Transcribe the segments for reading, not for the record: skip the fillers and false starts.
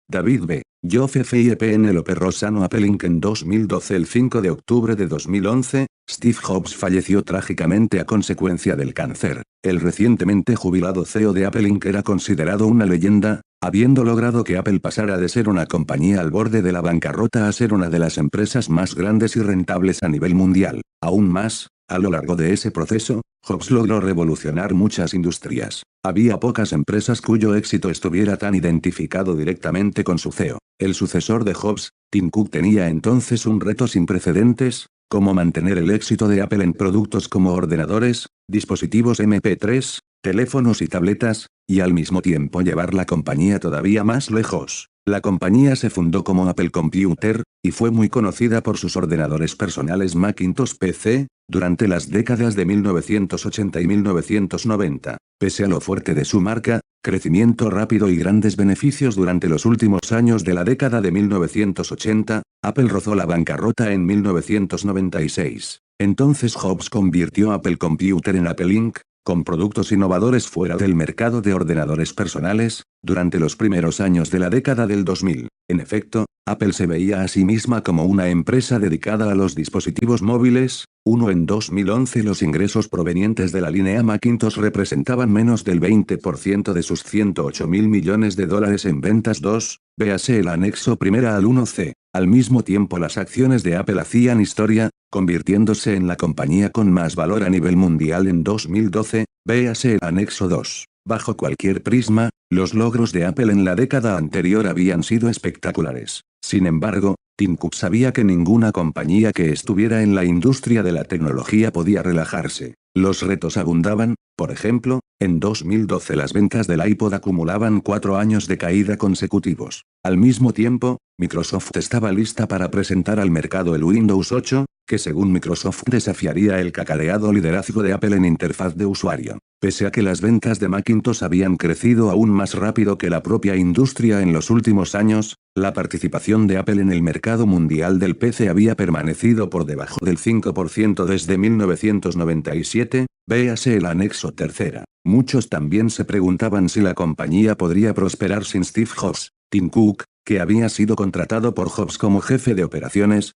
David B. Joseph y Penélope Rossano Apple Inc. En 2012. El 5 de octubre de 2011, Steve Jobs falleció trágicamente a consecuencia del cáncer. El recientemente jubilado CEO de Apple Inc. era considerado una leyenda, habiendo logrado que Apple pasara de ser una compañía al borde de la bancarrota a ser una de las empresas más grandes y rentables a nivel mundial. Aún más, a lo largo de ese proceso, Jobs logró revolucionar muchas industrias. Había pocas empresas cuyo éxito estuviera tan identificado directamente con su CEO. El sucesor de Jobs, Tim Cook, tenía entonces un reto sin precedentes, como mantener el éxito de Apple en productos como ordenadores, dispositivos MP3, teléfonos y tabletas, y al mismo tiempo llevar la compañía todavía más lejos. La compañía se fundó como Apple Computer, y fue muy conocida por sus ordenadores personales Macintosh PC, durante las décadas de 1980 y 1990. Pese a lo fuerte de su marca, crecimiento rápido y grandes beneficios durante los últimos años de la década de 1980, Apple rozó la bancarrota en 1996. Entonces Jobs convirtió Apple Computer en Apple Inc., con productos innovadores fuera del mercado de ordenadores personales, durante los primeros años de la década del 2000. En efecto, Apple se veía a sí misma como una empresa dedicada a los dispositivos móviles. En 2011 los ingresos provenientes de la línea Macintosh representaban menos del 20% de sus $108 mil millones en ventas. Véase el anexo primera al 1C. Al mismo tiempo las acciones de Apple hacían historia, convirtiéndose en la compañía con más valor a nivel mundial en 2012, véase el anexo 2. Bajo cualquier prisma, los logros de Apple en la década anterior habían sido espectaculares. Sin embargo, Tim Cook sabía que ninguna compañía que estuviera en la industria de la tecnología podía relajarse. Los retos abundaban. Por ejemplo, en 2012 las ventas del iPod acumulaban 4 años de caída consecutivos. Al mismo tiempo, Microsoft estaba lista para presentar al mercado el Windows 8, que según Microsoft desafiaría el cacareado liderazgo de Apple en interfaz de usuario. Pese a que las ventas de Macintosh habían crecido aún más rápido que la propia industria en los últimos años, la participación de Apple en el mercado mundial del PC había permanecido por debajo del 5% desde 1997, véase el anexo tercera. Muchos también se preguntaban si la compañía podría prosperar sin Steve Jobs. Tim Cook, que había sido contratado por Jobs como jefe de operaciones,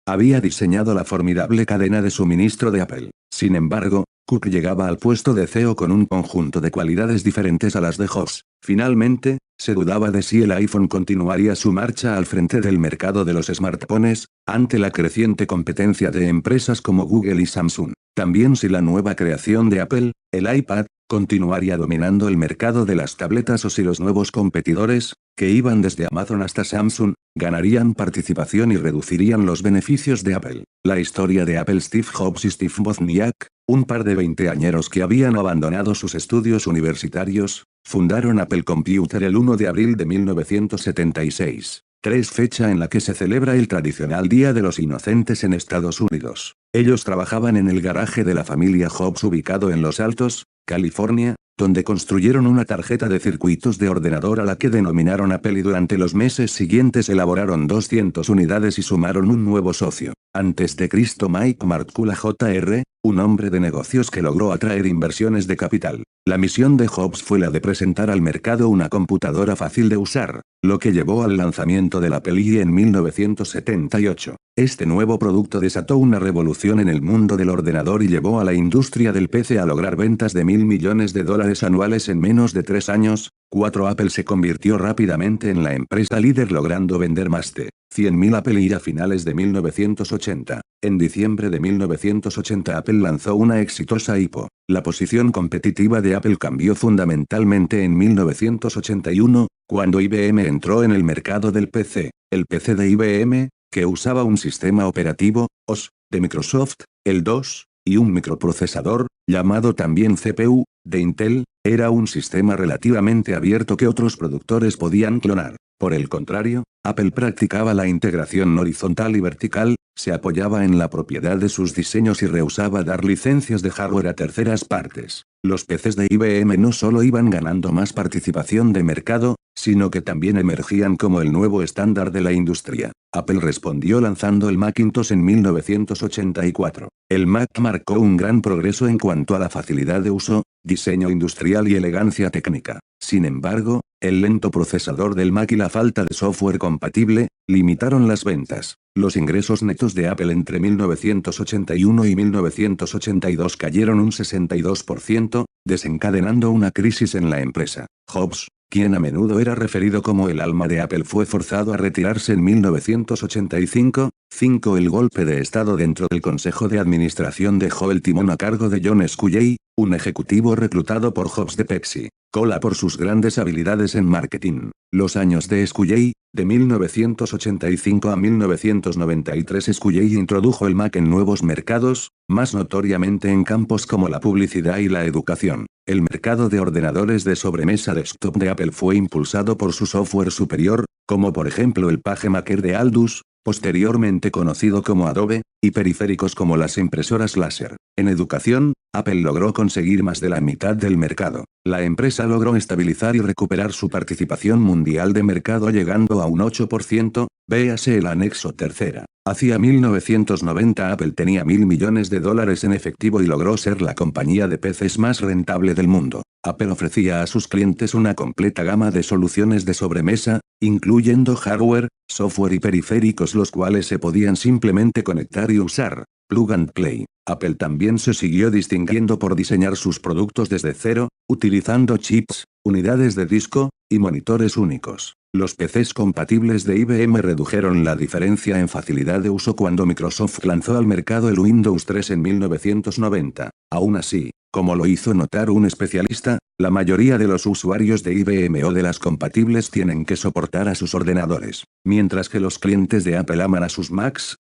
había diseñado la formidable cadena de suministro de Apple. Sin embargo, Cook llegaba al puesto de CEO con un conjunto de cualidades diferentes a las de Jobs. Finalmente, se dudaba de si el iPhone continuaría su marcha al frente del mercado de los smartphones, ante la creciente competencia de empresas como Google y Samsung. También si la nueva creación de Apple, el iPad, continuaría dominando el mercado de las tabletas o si los nuevos competidores, que iban desde Amazon hasta Samsung, ganarían participación y reducirían los beneficios de Apple. La historia de Apple. Steve Jobs y Steve Wozniak, un par de veinteañeros que habían abandonado sus estudios universitarios, fundaron Apple Computer el 1 de abril de 1976. Fecha en la que se celebra el tradicional Día de los Inocentes en Estados Unidos. Ellos trabajaban en el garaje de la familia Jobs ubicado en Los Altos, California, donde construyeron una tarjeta de circuitos de ordenador a la que denominaron Apple y durante los meses siguientes elaboraron 200 unidades y sumaron un nuevo socio. Antes de Cristo Mike Markkula Jr., un hombre de negocios que logró atraer inversiones de capital. La misión de Jobs fue la de presentar al mercado una computadora fácil de usar, lo que llevó al lanzamiento del Apple I en 1978. Este nuevo producto desató una revolución en el mundo del ordenador y llevó a la industria del PC a lograr ventas de $1.000 millones anuales en menos de 3 años. Apple se convirtió rápidamente en la empresa líder logrando vender más de 100.000 Apple I a finales de 1980. En diciembre de 1980 Apple lanzó una exitosa IPO. La posición competitiva de Apple cambió fundamentalmente en 1981, cuando IBM entró en el mercado del PC. El PC de IBM, que usaba un sistema operativo, OS, de Microsoft, el DOS, y un microprocesador, llamado también CPU, de Intel, era un sistema relativamente abierto que otros productores podían clonar. Por el contrario, Apple practicaba la integración horizontal y vertical, se apoyaba en la propiedad de sus diseños y rehusaba dar licencias de hardware a terceras partes. Los PCs de IBM no solo iban ganando más participación de mercado, sino que también emergían como el nuevo estándar de la industria. Apple respondió lanzando el Macintosh en 1984. El Mac marcó un gran progreso en cuanto a la facilidad de uso, diseño industrial y elegancia técnica. Sin embargo, el lento procesador del Mac y la falta de software compatible, limitaron las ventas. Los ingresos netos de Apple entre 1981 y 1982 cayeron un 62%, desencadenando una crisis en la empresa. Jobs, quien a menudo era referido como el alma de Apple, fue forzado a retirarse en 1985. El golpe de estado dentro del consejo de administración dejó el timón a cargo de John Sculley, un ejecutivo reclutado por Jobs de Pepsi Cola por sus grandes habilidades en marketing. Los años de Sculley, de 1985 a 1993. Sculley introdujo el Mac en nuevos mercados, más notoriamente en campos como la publicidad y la educación. El mercado de ordenadores de sobremesa desktop de Apple fue impulsado por su software superior, como por ejemplo el PageMaker de Aldus, posteriormente conocido como Adobe, y periféricos como las impresoras láser. En educación, Apple logró conseguir más de la mitad del mercado. La empresa logró estabilizar y recuperar su participación mundial de mercado llegando a un 8%, véase el anexo tercera. Hacia 1990 Apple tenía $1.000 millones en efectivo y logró ser la compañía de PCs más rentable del mundo. Apple ofrecía a sus clientes una completa gama de soluciones de sobremesa, incluyendo hardware, software y periféricos los cuales se podían simplemente conectar y usar. Plug and Play. Apple también se siguió distinguiendo por diseñar sus productos desde cero, utilizando chips, unidades de disco, y monitores únicos. Los PCs compatibles de IBM redujeron la diferencia en facilidad de uso cuando Microsoft lanzó al mercado el Windows 3 en 1990. Aún así, como lo hizo notar un especialista, la mayoría de los usuarios de IBM o de las compatibles tienen que soportar a sus ordenadores. Mientras que los clientes de Apple aman a sus Macs,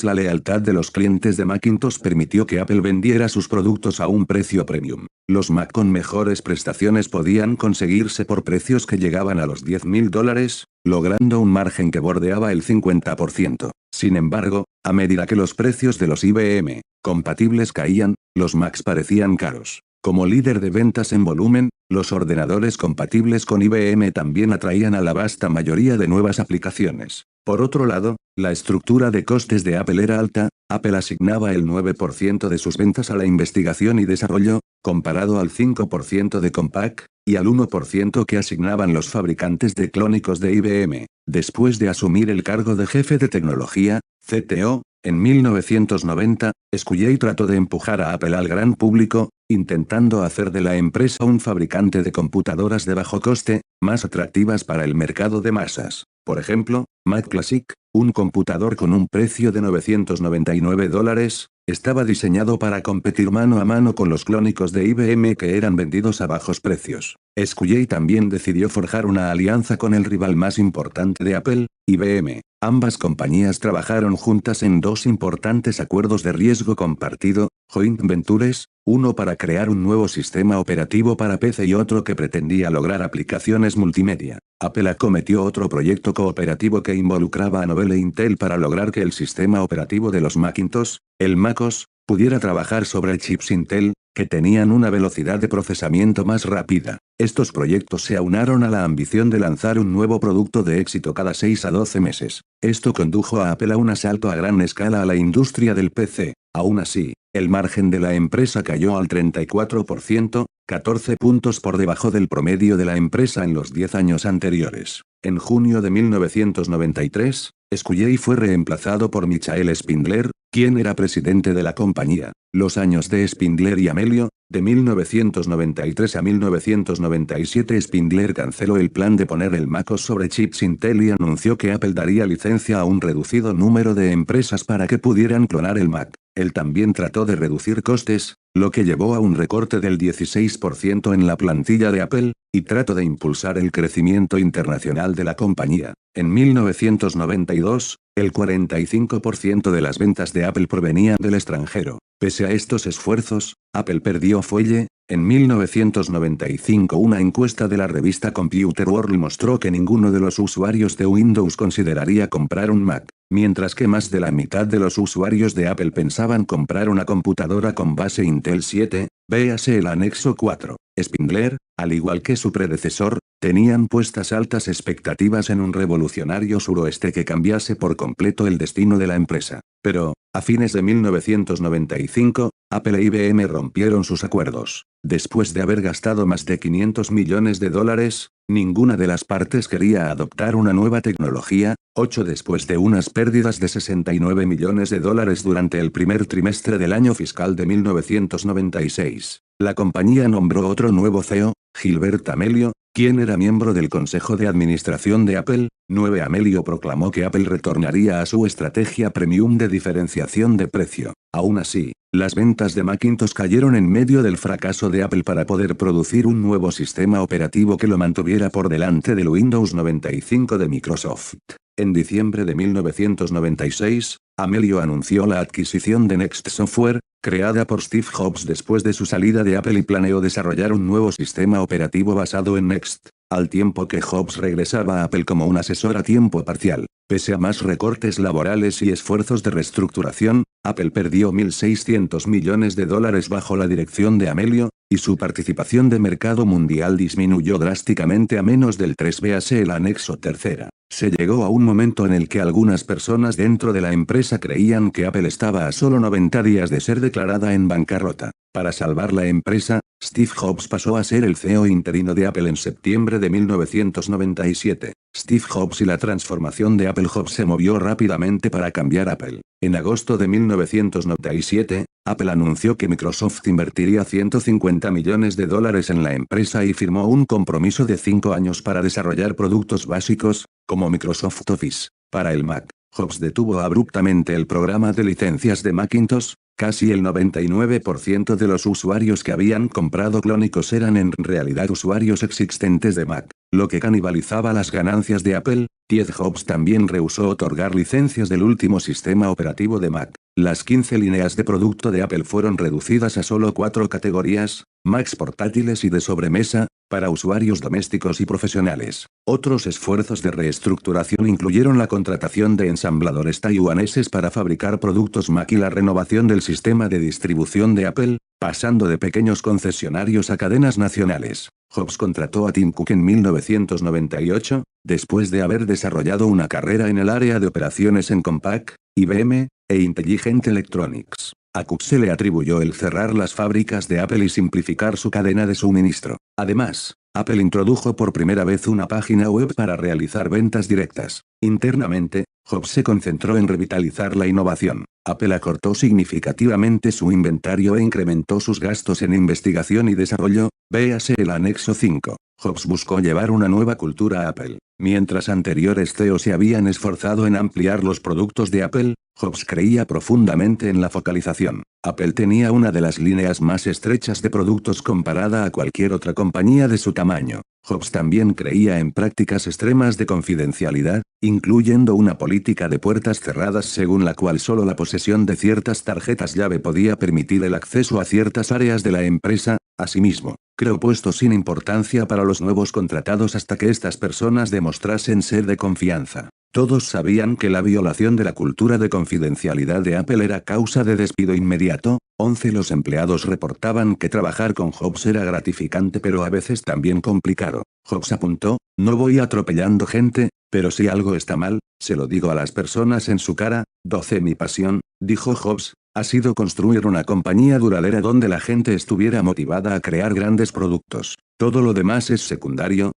La lealtad de los clientes de Macintosh permitió que Apple vendiera sus productos a un precio premium. Los Mac con mejores prestaciones podían conseguirse por precios que llegaban a los $10.000, logrando un margen que bordeaba el 50%. Sin embargo, a medida que los precios de los IBM compatibles caían, los Macs parecían caros. Como líder de ventas en volumen, los ordenadores compatibles con IBM también atraían a la vasta mayoría de nuevas aplicaciones. Por otro lado, la estructura de costes de Apple era alta. Apple asignaba el 9% de sus ventas a la investigación y desarrollo, comparado al 5% de Compaq, y al 1% que asignaban los fabricantes de clónicos de IBM. Después de asumir el cargo de jefe de tecnología, CTO, en 1990, Sculley trató de empujar a Apple al gran público, intentando hacer de la empresa un fabricante de computadoras de bajo coste, más atractivas para el mercado de masas. Por ejemplo, Mac Classic, un computador con un precio de $999, estaba diseñado para competir mano a mano con los clónicos de IBM que eran vendidos a bajos precios. Sculley también decidió forjar una alianza con el rival más importante de Apple, IBM. Ambas compañías trabajaron juntas en dos importantes acuerdos de riesgo compartido, joint ventures, uno para crear un nuevo sistema operativo para PC y otro que pretendía lograr aplicaciones multimedia. Apple acometió otro proyecto cooperativo que involucraba a Novell e Intel para lograr que el sistema operativo de los Macintosh, el MacOS, pudiera trabajar sobre chips Intel, que tenían una velocidad de procesamiento más rápida. Estos proyectos se aunaron a la ambición de lanzar un nuevo producto de éxito cada 6 a 12 meses. Esto condujo a Apple a un asalto a gran escala a la industria del PC. Aún así, el margen de la empresa cayó al 34%, 14 puntos por debajo del promedio de la empresa en los 10 años anteriores. En junio de 1993, Sculley fue reemplazado por Michael Spindler, quien era presidente de la compañía. Los años de Spindler y Amelio, de 1993 a 1997. Spindler canceló el plan de poner el MacOS sobre chips Intel y anunció que Apple daría licencia a un reducido número de empresas para que pudieran clonar el Mac. Él también trató de reducir costes, lo que llevó a un recorte del 16% en la plantilla de Apple, y trató de impulsar el crecimiento internacional de la compañía. En 1992, el 45% de las ventas de Apple provenían del extranjero. Pese a estos esfuerzos, Apple perdió fuelle. En 1995 una encuesta de la revista Computer World mostró que ninguno de los usuarios de Windows consideraría comprar un Mac, mientras que más de la mitad de los usuarios de Apple pensaban comprar una computadora con base Intel 7, véase el anexo 4. Spindler, al igual que su predecesor, tenían puestas altas expectativas en un revolucionario suroeste que cambiase por completo el destino de la empresa. Pero, a fines de 1995, Apple e IBM rompieron sus acuerdos. Después de haber gastado más de 500 millones de dólares, ninguna de las partes quería adoptar una nueva tecnología. Después de unas pérdidas de 69 millones de dólares durante el primer trimestre del año fiscal de 1996, la compañía nombró otro nuevo CEO, Gilbert Amelio, quien era miembro del consejo de administración de Apple. Amelio proclamó que Apple retornaría a su estrategia premium de diferenciación de precio. Aún así, las ventas de Macintosh cayeron en medio del fracaso de Apple para poder producir un nuevo sistema operativo que lo mantuviera por delante del Windows 95 de Microsoft. En diciembre de 1996, Amelio anunció la adquisición de Next Software, creada por Steve Jobs después de su salida de Apple, y planeó desarrollar un nuevo sistema operativo basado en Next, al tiempo que Jobs regresaba a Apple como un asesor a tiempo parcial. Pese a más recortes laborales y esfuerzos de reestructuración, Apple perdió 1.600 millones de dólares bajo la dirección de Amelio, y su participación de mercado mundial disminuyó drásticamente a menos del 3. Véase el anexo tercera. Se llegó a un momento en el que algunas personas dentro de la empresa creían que Apple estaba a solo 90 días de ser declarada en bancarrota. Para salvar la empresa, Steve Jobs pasó a ser el CEO interino de Apple en septiembre de 1997. Steve Jobs y la transformación de Apple. Jobs se movió rápidamente para cambiar Apple. En agosto de 1997, Apple anunció que Microsoft invertiría 150 millones de dólares en la empresa y firmó un compromiso de 5 años para desarrollar productos básicos, como Microsoft Office, para el Mac. Jobs detuvo abruptamente el programa de licencias de Macintosh. Casi el 99% de los usuarios que habían comprado clónicos eran en realidad usuarios existentes de Mac, lo que canibalizaba las ganancias de Apple. Jobs también rehusó otorgar licencias del último sistema operativo de Mac. Las 15 líneas de producto de Apple fueron reducidas a solo 4 categorías: Macs portátiles y de sobremesa, para usuarios domésticos y profesionales. Otros esfuerzos de reestructuración incluyeron la contratación de ensambladores taiwaneses para fabricar productos Mac y la renovación del sistema de distribución de Apple, pasando de pequeños concesionarios a cadenas nacionales. Jobs contrató a Tim Cook en 1998, después de haber desarrollado una carrera en el área de operaciones en Compaq, IBM, e Intelligent Electronics. A Cook se le atribuyó el cerrar las fábricas de Apple y simplificar su cadena de suministro. Además, Apple introdujo por primera vez una página web para realizar ventas directas. Internamente, Jobs se concentró en revitalizar la innovación. Apple acortó significativamente su inventario e incrementó sus gastos en investigación y desarrollo. Véase el anexo 5. Jobs buscó llevar una nueva cultura a Apple. Mientras anteriores CEOs se habían esforzado en ampliar los productos de Apple, Jobs creía profundamente en la focalización. Apple tenía una de las líneas más estrechas de productos comparada a cualquier otra compañía de su tamaño. Jobs también creía en prácticas extremas de confidencialidad, incluyendo una política de puertas cerradas según la cual solo la posesión de ciertas tarjetas llave podía permitir el acceso a ciertas áreas de la empresa. Asimismo, creó puestos sin importancia para los nuevos contratados hasta que estas personas demostrasen ser de confianza. Todos sabían que la violación de la cultura de confidencialidad de Apple era causa de despido inmediato. Los empleados reportaban que trabajar con Jobs era gratificante pero a veces también complicado. Jobs apuntó: "No voy atropellando gente, pero si algo está mal, se lo digo a las personas en su cara". Mi pasión, dijo Jobs, ha sido construir una compañía duradera donde la gente estuviera motivada a crear grandes productos. Todo lo demás es secundario.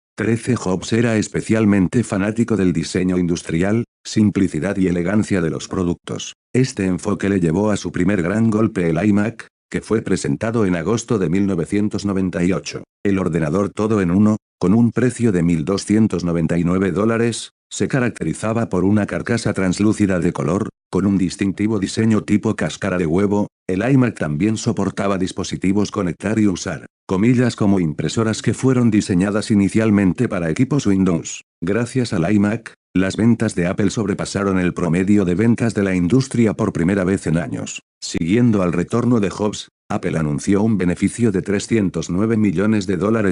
Jobs era especialmente fanático del diseño industrial, simplicidad y elegancia de los productos. Este enfoque le llevó a su primer gran golpe, el iMac, que fue presentado en agosto de 1998. El ordenador todo en uno, con un precio de $1.299, se caracterizaba por una carcasa translúcida de color, con un distintivo diseño tipo cáscara de huevo. El iMac también soportaba dispositivos conectar y usar, comillas, como impresoras que fueron diseñadas inicialmente para equipos Windows. Gracias al iMac, las ventas de Apple sobrepasaron el promedio de ventas de la industria por primera vez en años. Siguiendo al retorno de Jobs, Apple anunció un beneficio de $309 millones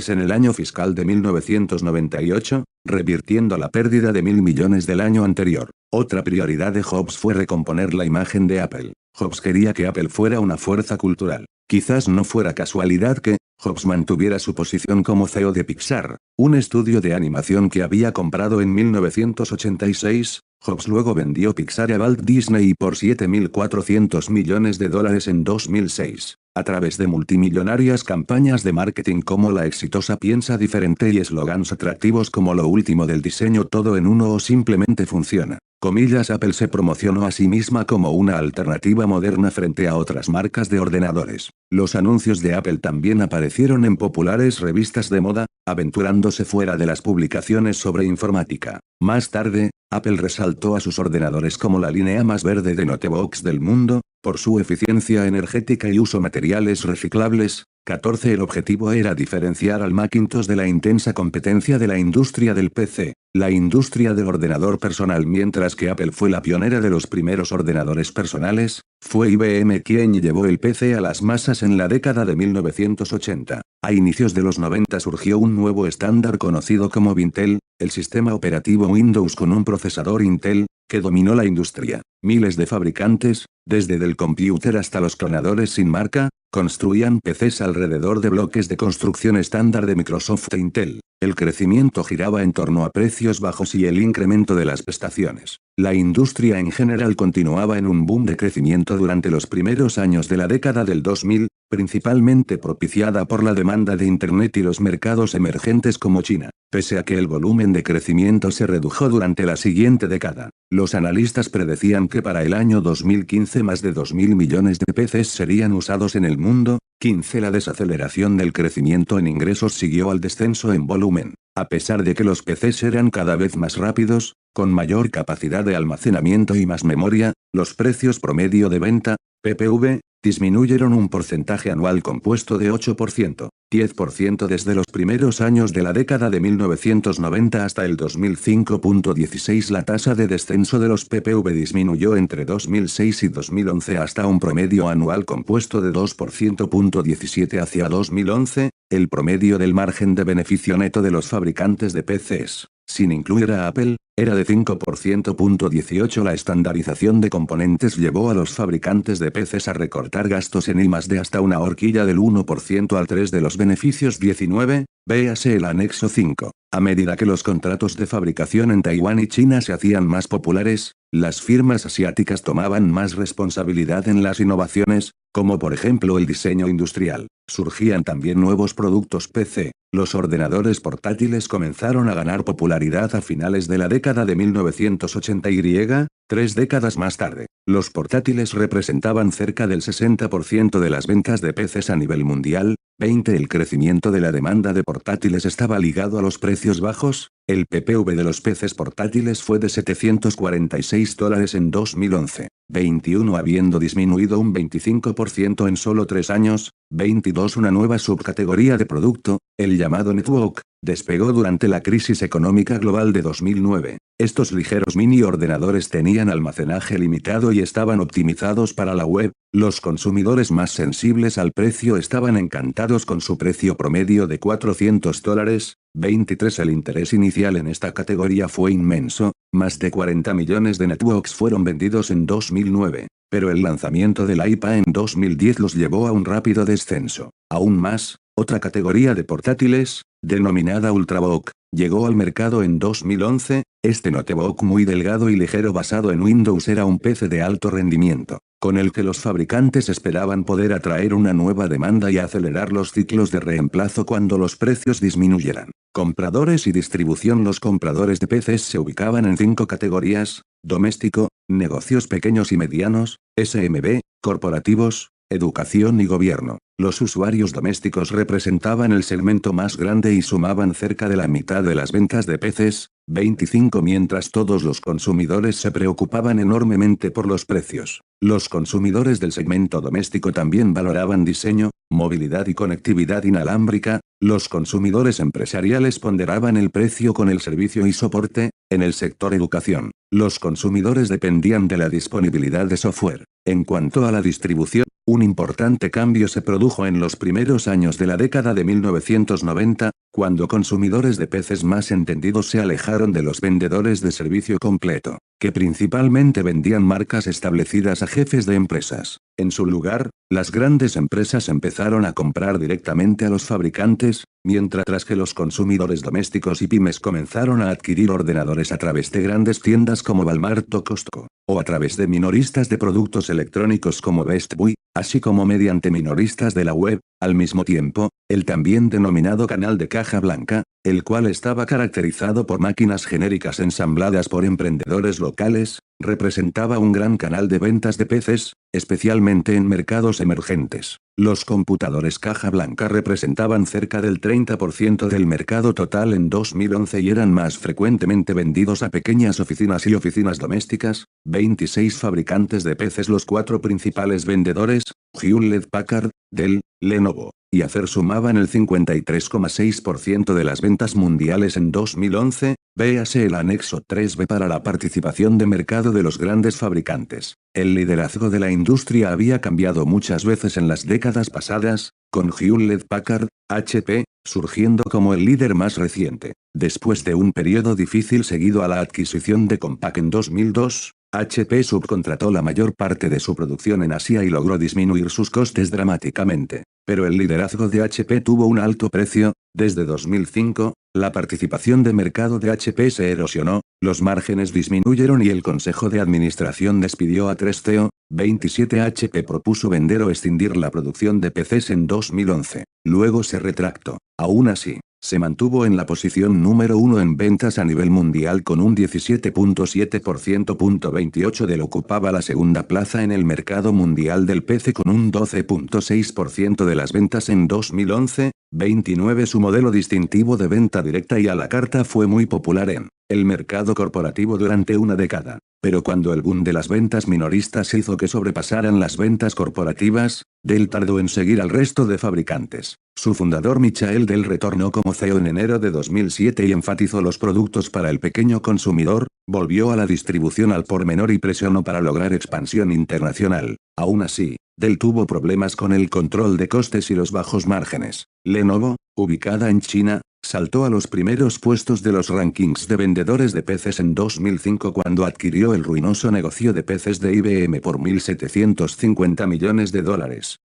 en el año fiscal de 1998, revirtiendo la pérdida de $1.000 millones del año anterior. Otra prioridad de Jobs fue recomponer la imagen de Apple. Jobs quería que Apple fuera una fuerza cultural. Quizás no fuera casualidad que Jobs mantuviera su posición como CEO de Pixar, un estudio de animación que había comprado en 1986, Jobs luego vendió Pixar a Walt Disney por $7.400 millones en 2006. A través de multimillonarias campañas de marketing como la exitosa Piensa Diferente y eslogans atractivos como lo último del diseño todo en uno o simplemente funciona. Comillas, Apple se promocionó a sí misma como una alternativa moderna frente a otras marcas de ordenadores. Los anuncios de Apple también aparecieron en populares revistas de moda, aventurándose fuera de las publicaciones sobre informática. Más tarde, Apple resaltó a sus ordenadores como la línea más verde de notebooks del mundo, por su eficiencia energética y uso materiales reciclables. 14. El objetivo era diferenciar al Macintosh de la intensa competencia de la industria del PC, la industria del ordenador personal. Mientras que Apple fue la pionera de los primeros ordenadores personales, fue IBM quien llevó el PC a las masas en la década de 1980. A inicios de los 90 surgió un nuevo estándar conocido como Vintel, el sistema operativo Windows con un procesador Intel, que dominó la industria. Miles de fabricantes, desde del computer hasta los clonadores sin marca, construían PCs alrededor de bloques de construcción estándar de Microsoft e Intel. El crecimiento giraba en torno a precios bajos y el incremento de las prestaciones. La industria en general continuaba en un boom de crecimiento durante los primeros años de la década del 2000, principalmente propiciada por la demanda de Internet y los mercados emergentes como China. Pese a que el volumen de crecimiento se redujo durante la siguiente década, los analistas predecían que para el año 2015 más de 2.000 millones de PCs serían usados en el mundo. 15. La desaceleración del crecimiento en ingresos siguió al descenso en volumen. A pesar de que los PCs eran cada vez más rápidos, con mayor capacidad de almacenamiento y más memoria, los precios promedio de venta, PPV, disminuyeron un porcentaje anual compuesto de 8%, 10% desde los primeros años de la década de 1990 hasta el 2005.16. La tasa de descenso de los PPV disminuyó entre 2006 y 2011 hasta un promedio anual compuesto de 2%.17 hacia 2011, el promedio del margen de beneficio neto de los fabricantes de PCs, sin incluir a Apple, era de 5%.18. La estandarización de componentes llevó a los fabricantes de PCs a recortar gastos en I+D hasta una horquilla del 1% al 3 de los beneficios. 19. Véase el anexo 5. A medida que los contratos de fabricación en Taiwán y China se hacían más populares, las firmas asiáticas tomaban más responsabilidad en las innovaciones, como por ejemplo el diseño industrial. Surgían también nuevos productos PC. Los ordenadores portátiles comenzaron a ganar popularidad a finales de la década de 1980 y, 3 décadas más tarde, los portátiles representaban cerca del 60% de las ventas de PCs a nivel mundial. 20. El crecimiento de la demanda de portátiles estaba ligado a los precios bajos. El PPV de los PCs portátiles fue de $746 en 2011. 21. Habiendo disminuido un 25% en solo 3 años. 22. Una nueva subcategoría de producto, el llamado netbook, despegó durante la crisis económica global de 2009. Estos ligeros mini ordenadores tenían almacenaje limitado y estaban optimizados para la web. Los consumidores más sensibles al precio estaban encantados con su precio promedio de $400. 23. El interés inicial en esta categoría fue inmenso, más de 40 millones de netbooks fueron vendidos en 2009, pero el lanzamiento del iPad en 2010 los llevó a un rápido descenso. Aún más, otra categoría de portátiles, denominada Ultrabook, llegó al mercado en 2011. Este notebook muy delgado y ligero basado en Windows era un PC de alto rendimiento, con el que los fabricantes esperaban poder atraer una nueva demanda y acelerar los ciclos de reemplazo cuando los precios disminuyeran. Compradores y distribución. Los compradores de PCs se ubicaban en 5 categorías: doméstico, negocios pequeños y medianos, SMB, corporativos, educación y gobierno. Los usuarios domésticos representaban el segmento más grande y sumaban cerca de la mitad de las ventas de PCs, 25. Mientras todos los consumidores se preocupaban enormemente por los precios, los consumidores del segmento doméstico también valoraban diseño, movilidad y conectividad inalámbrica. Los consumidores empresariales ponderaban el precio con el servicio y soporte. En el sector educación, los consumidores dependían de la disponibilidad de software. En cuanto a la distribución, un importante cambio se produjo en los primeros años de la década de 1990, cuando consumidores de PCs más entendidos se alejaron de los vendedores de servicio completo. que principalmente vendían marcas establecidas a jefes de empresas. En su lugar, las grandes empresas empezaron a comprar directamente a los fabricantes, mientras que los consumidores domésticos y pymes comenzaron a adquirir ordenadores a través de grandes tiendas como Walmart o Costco, o a través de minoristas de productos electrónicos como Best Buy, así como mediante minoristas de la web. Al mismo tiempo, el también denominado canal de caja blanca, el cual estaba caracterizado por máquinas genéricas ensambladas por emprendedores locales, representaba un gran canal de ventas de PCs, especialmente en mercados emergentes. Los computadores caja blanca representaban cerca del 30% del mercado total en 2011 y eran más frecuentemente vendidos a pequeñas oficinas y oficinas domésticas. 26 fabricantes de PCs. Los 4 principales vendedores, Hewlett-Packard, Dell, Lenovo y Acer, sumaban el 53,6% de las ventas mundiales en 2011, véase el anexo 3B para la participación de mercado de los grandes fabricantes. El liderazgo de la industria había cambiado muchas veces en las décadas pasadas, con Hewlett-Packard, HP, surgiendo como el líder más reciente. Después de un periodo difícil seguido a la adquisición de Compaq en 2002, HP subcontrató la mayor parte de su producción en Asia y logró disminuir sus costes dramáticamente. Pero el liderazgo de HP tuvo un alto precio. Desde 2005, la participación de mercado de HP se erosionó, los márgenes disminuyeron y el consejo de administración despidió a 3 CEO. 27 HP propuso vender o escindir la producción de PCs en 2011. Luego se retractó. Aún así, se mantuvo en la posición número 1 en ventas a nivel mundial con un 17,7%. 28 Dell ocupaba la segunda plaza en el mercado mundial del PC con un 12,6% de las ventas en 2011. 29 Su modelo distintivo de venta directa y a la carta fue muy popular en el mercado corporativo durante una década. Pero cuando el boom de las ventas minoristas hizo que sobrepasaran las ventas corporativas, Dell tardó en seguir al resto de fabricantes. Su fundador Michael Dell retornó como CEO en enero de 2007 y enfatizó los productos para el pequeño consumidor, volvió a la distribución al por menor y presionó para lograr expansión internacional. Aún así, Dell tuvo problemas con el control de costes y los bajos márgenes. Lenovo, ubicada en China, saltó a los primeros puestos de los rankings de vendedores de PCs en 2005 cuando adquirió el ruinoso negocio de PCs de IBM por $1.750 millones.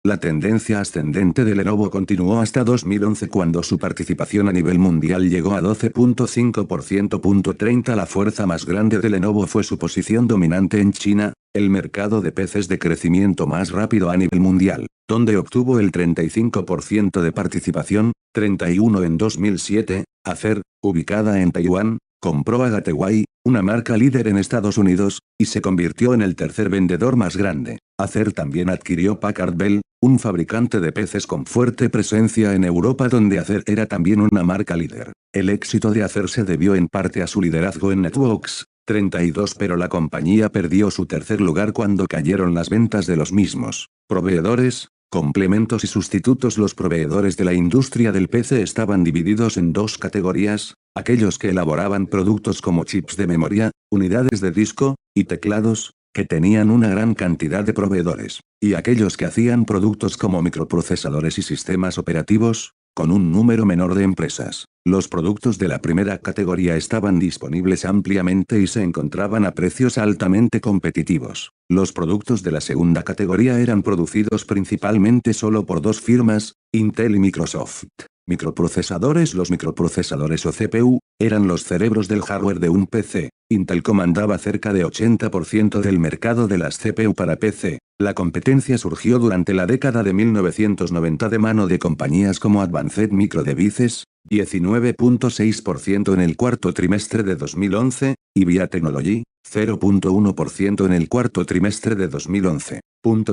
La tendencia ascendente de Lenovo continuó hasta 2011 cuando su participación a nivel mundial llegó a 12,5%. 30 La fuerza más grande de Lenovo fue su posición dominante en China, el mercado de PCs de crecimiento más rápido a nivel mundial, donde obtuvo el 35% de participación. 31 En 2007, Acer, ubicada en Taiwán, compró a Gateway, una marca líder en Estados Unidos, y se convirtió en el tercer vendedor más grande. Acer también adquirió Packard Bell, un fabricante de PCs con fuerte presencia en Europa donde Acer era también una marca líder. El éxito de Acer se debió en parte a su liderazgo en networks. 32 Pero la compañía perdió su tercer lugar cuando cayeron las ventas de los mismos proveedores, complementos y sustitutos. Los proveedores de la industria del PC estaban divididos en dos categorías: aquellos que elaboraban productos como chips de memoria, unidades de disco, y teclados, que tenían una gran cantidad de proveedores, y aquellos que hacían productos como microprocesadores y sistemas operativos, con un número menor de empresas. Los productos de la primera categoría estaban disponibles ampliamente y se encontraban a precios altamente competitivos. Los productos de la segunda categoría eran producidos principalmente solo por dos firmas, Intel y Microsoft. Microprocesadores. Los microprocesadores o CPU, eran los cerebros del hardware de un PC. Intel comandaba cerca de 80% del mercado de las CPU para PC. La competencia surgió durante la década de 1990 de mano de compañías como Advanced Micro Devices, 19,6% en el cuarto trimestre de 2011, y VIA Technology, 0,1% en el cuarto trimestre de 2011.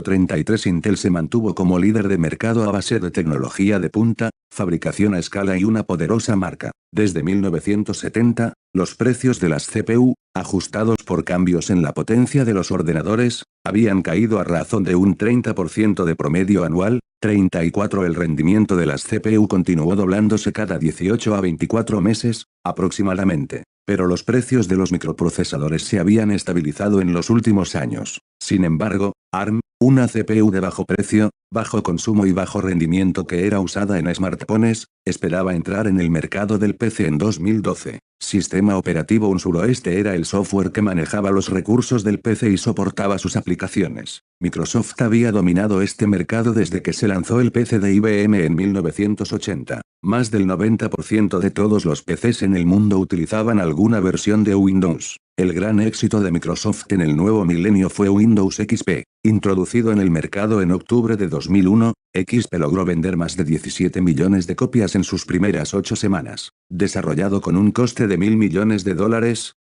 33 Intel se mantuvo como líder de mercado a base de tecnología de punta, fabricación a escala y una poderosa marca. Desde 1970, los precios de las CPU, ajustados por cambios en la potencia de los ordenadores, habían caído a razón de un 30% de promedio anual. 34 El rendimiento de las CPU continuó doblándose cada 18 a 24 meses, aproximadamente, pero los precios de los microprocesadores se habían estabilizado en los últimos años. Sin embargo, ARM, una CPU de bajo precio, bajo consumo y bajo rendimiento que era usada en smartphones, esperaba entrar en el mercado del PC en 2012. Sistema operativo Suroeste era el software que manejaba los recursos del PC y soportaba sus aplicaciones. Microsoft había dominado este mercado desde que se lanzó el PC de IBM en 1980. Más del 90% de todos los PCs en el mundo utilizaban alguna versión de Windows. El gran éxito de Microsoft en el nuevo milenio fue Windows XP. Introducido en el mercado en octubre de 2001, XP logró vender más de 17 millones de copias en sus primeras 8 semanas. Desarrollado con un coste de $1.000 millones,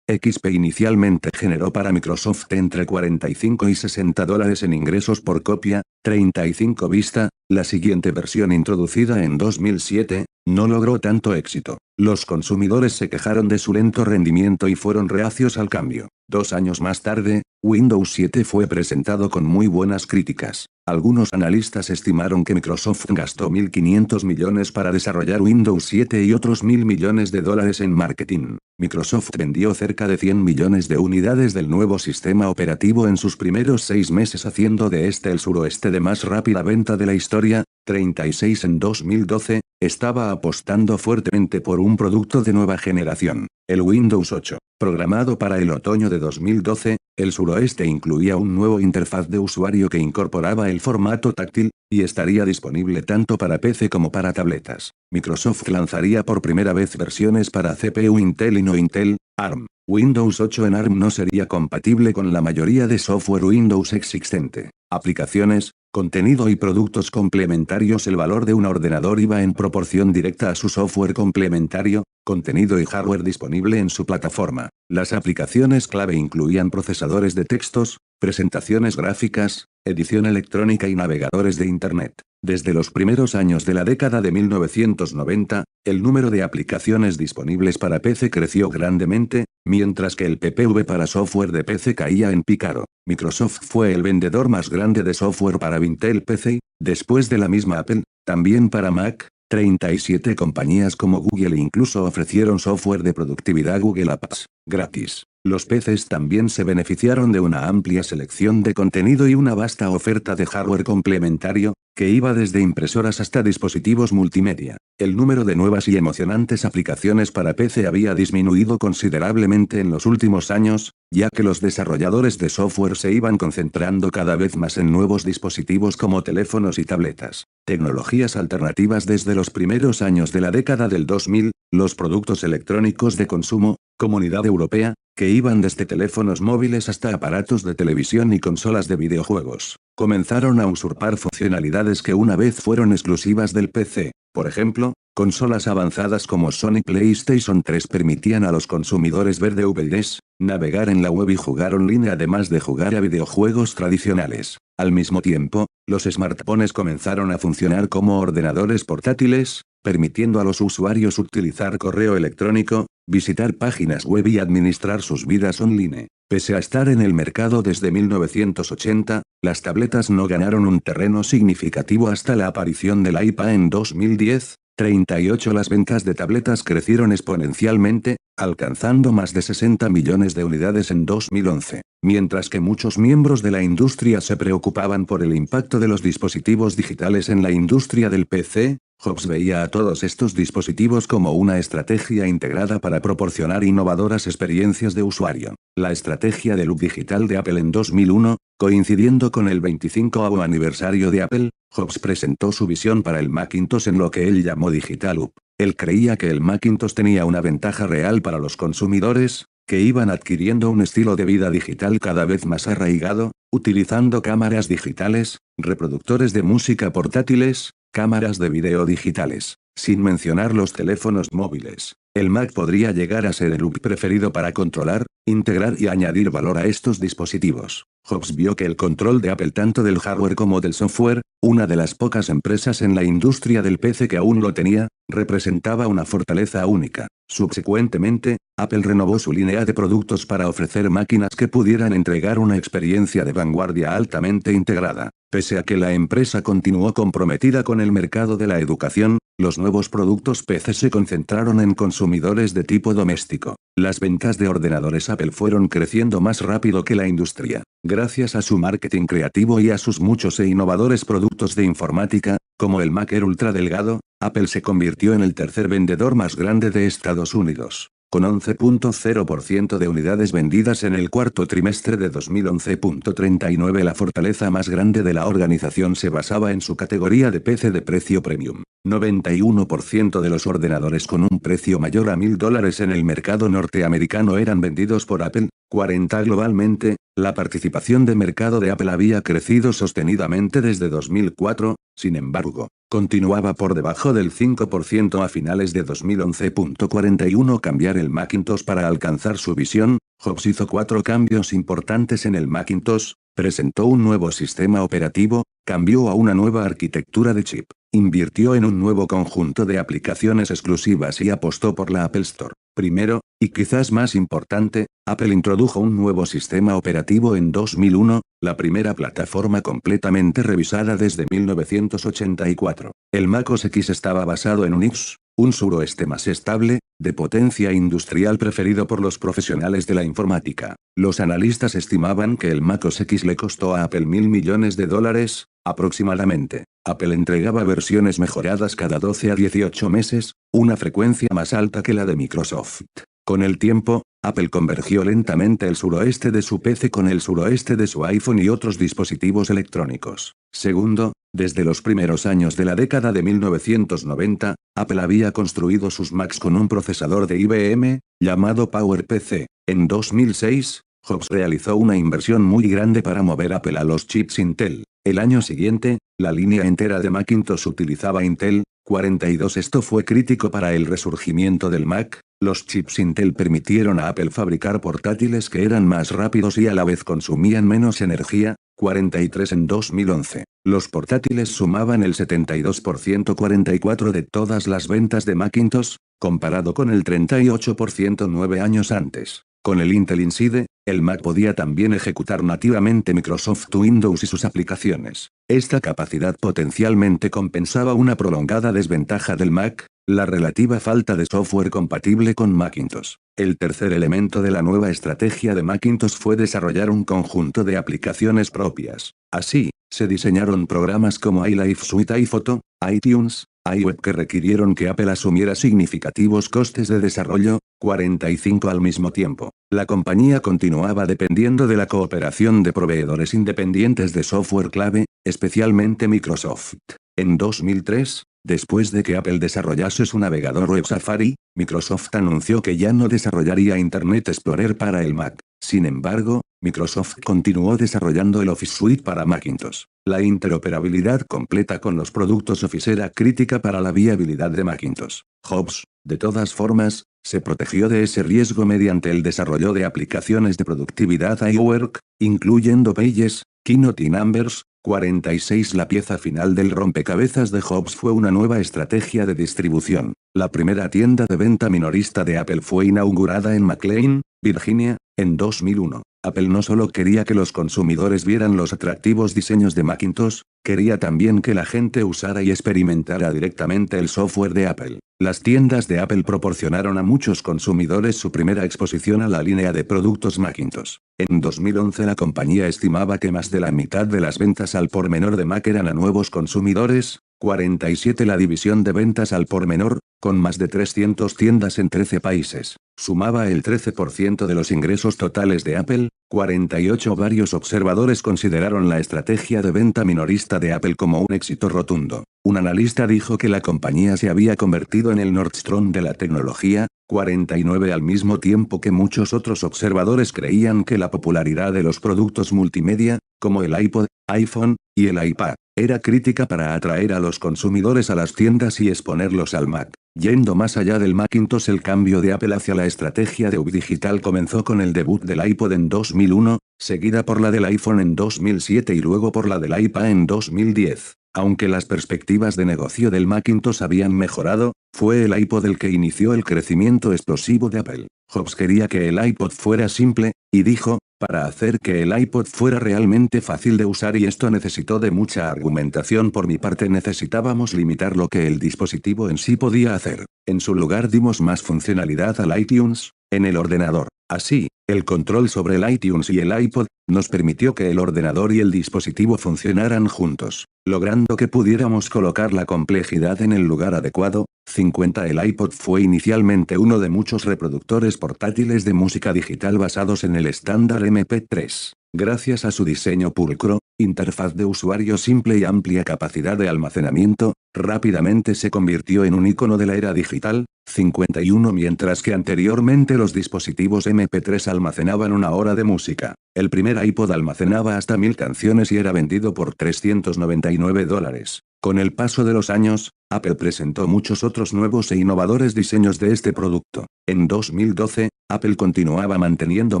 XP inicialmente generó para Microsoft entre 45 y $60 en ingresos por copia. 35 Vista, la siguiente versión introducida en 2007, no logró tanto éxito. Los consumidores se quejaron de su lento rendimiento y fueron reacios al cambio. 2 años más tarde, Windows 7 fue presentado con muy buenas críticas. Algunos analistas estimaron que Microsoft gastó $1.500 millones para desarrollar Windows 7 y otros $1.000 millones en marketing. Microsoft vendió cerca de 100 millones de unidades del nuevo sistema operativo en sus primeros 6 meses, haciendo de este el suroeste de más rápida venta de la historia. 36 En 2012, estaba apostando fuertemente por un producto de nueva generación, el Windows 8. Programado para el otoño de 2012, el suroeste incluía un nuevo interfaz de usuario que incorporaba el formato táctil, y estaría disponible tanto para PC como para tabletas. Microsoft lanzaría por primera vez versiones para CPU Intel y no Intel, ARM. Windows 8 en ARM no sería compatible con la mayoría de software Windows existente. Aplicaciones, contenido y productos complementarios. El valor de un ordenador iba en proporción directa a su software complementario, contenido y hardware disponible en su plataforma. Las aplicaciones clave incluían procesadores de textos, presentaciones gráficas, edición electrónica y navegadores de Internet. Desde los primeros años de la década de 1990, el número de aplicaciones disponibles para PC creció grandemente, mientras que el PPV para software de PC caía en picado. Microsoft fue el vendedor más grande de software para Intel PC, después de la misma Apple, también para Mac. 37 compañías como Google incluso ofrecieron software de productividad Google Apps, gratis. Los PCs también se beneficiaron de una amplia selección de contenido y una vasta oferta de hardware complementario, que iba desde impresoras hasta dispositivos multimedia. El número de nuevas y emocionantes aplicaciones para PC había disminuido considerablemente en los últimos años, ya que los desarrolladores de software se iban concentrando cada vez más en nuevos dispositivos como teléfonos y tabletas. Tecnologías alternativas. Desde los primeros años de la década del 2000, los productos electrónicos de consumo, Comunidad Europea, que iban desde teléfonos móviles hasta aparatos de televisión y consolas de videojuegos, comenzaron a usurpar funcionalidades que una vez fueron exclusivas del PC. Por ejemplo, consolas avanzadas como Sony PlayStation 3 permitían a los consumidores ver DVDs, navegar en la web y jugar online además de jugar a videojuegos tradicionales. Al mismo tiempo, los smartphones comenzaron a funcionar como ordenadores portátiles, permitiendo a los usuarios utilizar correo electrónico, visitar páginas web y administrar sus vidas online. Pese a estar en el mercado desde 1980, las tabletas no ganaron un terreno significativo hasta la aparición del iPad en 2010. 38 Las ventas de tabletas crecieron exponencialmente, alcanzando más de 60 millones de unidades en 2011. Mientras que muchos miembros de la industria se preocupaban por el impacto de los dispositivos digitales en la industria del PC, Jobs veía a todos estos dispositivos como una estrategia integrada para proporcionar innovadoras experiencias de usuario. La estrategia de loop digital de Apple en 2001, coincidiendo con el 25º aniversario de Apple, Jobs presentó su visión para el Macintosh en lo que él llamó Digital Loop. Él creía que el Macintosh tenía una ventaja real para los consumidores, que iban adquiriendo un estilo de vida digital cada vez más arraigado, utilizando cámaras digitales, reproductores de música portátiles, cámaras de video digitales, sin mencionar los teléfonos móviles. El Mac podría llegar a ser el loop preferido para controlar, integrar y añadir valor a estos dispositivos. Jobs vio que el control de Apple tanto del hardware como del software, una de las pocas empresas en la industria del PC que aún lo tenía, representaba una fortaleza única. Subsecuentemente, Apple renovó su línea de productos para ofrecer máquinas que pudieran entregar una experiencia de vanguardia altamente integrada. Pese a que la empresa continuó comprometida con el mercado de la educación, Los nuevos productos PC se concentraron en consumidores de tipo doméstico. Las ventas de ordenadores Apple fueron creciendo más rápido que la industria. Gracias a su marketing creativo y a sus muchos e innovadores productos de informática, como el Mac Air ultra delgado, Apple se convirtió en el tercer vendedor más grande de Estados Unidos. Con 11.0% de unidades vendidas en el cuarto trimestre de 2011.39, la fortaleza más grande de la organización se basaba en su categoría de PC de precio premium. 91% de los ordenadores con un precio mayor a $1.000 en el mercado norteamericano eran vendidos por Apple. 40 globalmente, la participación de mercado de Apple había crecido sostenidamente desde 2004, sin embargo, continuaba por debajo del 5% a finales de 2011.41. Cambiar el Macintosh para alcanzar su visión. Jobs hizo 4 cambios importantes en el Macintosh: presentó un nuevo sistema operativo, cambió a una nueva arquitectura de chip, invirtió en un nuevo conjunto de aplicaciones exclusivas y apostó por la Apple Store. Primero, y quizás más importante, Apple introdujo un nuevo sistema operativo en 2001, la primera plataforma completamente revisada desde 1984. El Mac OS X estaba basado en Unix, un suroeste más estable, de potencia industrial preferido por los profesionales de la informática. Los analistas estimaban que el Mac OS X le costó a Apple $1.000 millones, aproximadamente. Apple entregaba versiones mejoradas cada 12 a 18 meses, una frecuencia más alta que la de Microsoft. Con el tiempo, Apple convergió lentamente el suroeste de su PC con el suroeste de su iPhone y otros dispositivos electrónicos. Segundo, desde los primeros años de la década de 1990, Apple había construido sus Macs con un procesador de IBM, llamado PowerPC. En 2006, Jobs realizó una inversión muy grande para mover Apple a los chips Intel. El año siguiente, la línea entera de Macintosh utilizaba Intel 42. Esto fue crítico para el resurgimiento del Mac. Los chips Intel permitieron a Apple fabricar portátiles que eran más rápidos y a la vez consumían menos energía. 43. En 2011, los portátiles sumaban el 72%. 44 de todas las ventas de Macintosh, comparado con el 38% 9 años antes. Con el Intel Inside, el Mac podía también ejecutar nativamente Microsoft Windows y sus aplicaciones. Esta capacidad potencialmente compensaba una prolongada desventaja del Mac, la relativa falta de software compatible con Macintosh. El tercer elemento de la nueva estrategia de Macintosh fue desarrollar un conjunto de aplicaciones propias. Así, se diseñaron programas como iLife Suite, iPhoto, iTunes, iWeb que requirieron que Apple asumiera significativos costes de desarrollo. 45 al mismo tiempo, la compañía continuaba dependiendo de la cooperación de proveedores independientes de software clave, especialmente Microsoft. En 2003, después de que Apple desarrollase su navegador web Safari, Microsoft anunció que ya no desarrollaría Internet Explorer para el Mac. Sin embargo, Microsoft continuó desarrollando el Office Suite para Macintosh. La interoperabilidad completa con los productos Office era crítica para la viabilidad de Macintosh. Jobs, de todas formas, se protegió de ese riesgo mediante el desarrollo de aplicaciones de productividad iWork, incluyendo Pages, Keynote y Numbers. 46. La pieza final del rompecabezas de Jobs fue una nueva estrategia de distribución. La primera tienda de venta minorista de Apple fue inaugurada en McLean, Virginia, en 2001. Apple no solo quería que los consumidores vieran los atractivos diseños de Macintosh, quería también que la gente usara y experimentara directamente el software de Apple. Las tiendas de Apple proporcionaron a muchos consumidores su primera exposición a la línea de productos Macintosh. En 2011 la compañía estimaba que más de la mitad de las ventas al por menor de Mac eran a nuevos consumidores. 47. La división de ventas al por menor, con más de 300 tiendas en 13 países, sumaba el 13% de los ingresos totales de Apple. 48. Varios observadores consideraron la estrategia de venta minorista de Apple como un éxito rotundo. Un analista dijo que la compañía se había convertido en el Nordstrom de la tecnología. 49. Al mismo tiempo que muchos otros observadores creían que la popularidad de los productos multimedia, como el iPod, iPhone, y el iPad, era crítica para atraer a los consumidores a las tiendas y exponerlos al Mac. Yendo más allá del Macintosh, el cambio de Apple hacia la estrategia de digital comenzó con el debut del iPod en 2001, seguida por la del iPhone en 2007 y luego por la del iPad en 2010. Aunque las perspectivas de negocio del Macintosh habían mejorado, fue el iPod el que inició el crecimiento explosivo de Apple. Jobs quería que el iPod fuera simple, y dijo, para hacer que el iPod fuera realmente fácil de usar, y esto necesitó de mucha argumentación por mi parte. Necesitábamos limitar lo que el dispositivo en sí podía hacer. En su lugar dimos más funcionalidad al iTunes, en el ordenador. Así, el control sobre el iTunes y el iPod, nos permitió que el ordenador y el dispositivo funcionaran juntos, logrando que pudiéramos colocar la complejidad en el lugar adecuado. 50 El iPod fue inicialmente uno de muchos reproductores portátiles de música digital basados en el estándar MP3. Gracias a su diseño pulcro, interfaz de usuario simple y amplia capacidad de almacenamiento, rápidamente se convirtió en un icono de la era digital. 51 Mientras que anteriormente los dispositivos MP3 almacenaban una hora de música, el primer iPod almacenaba hasta 1000 canciones y era vendido por $399. Con el paso de los años, Apple presentó muchos otros nuevos e innovadores diseños de este producto. En 2012, Apple continuaba manteniendo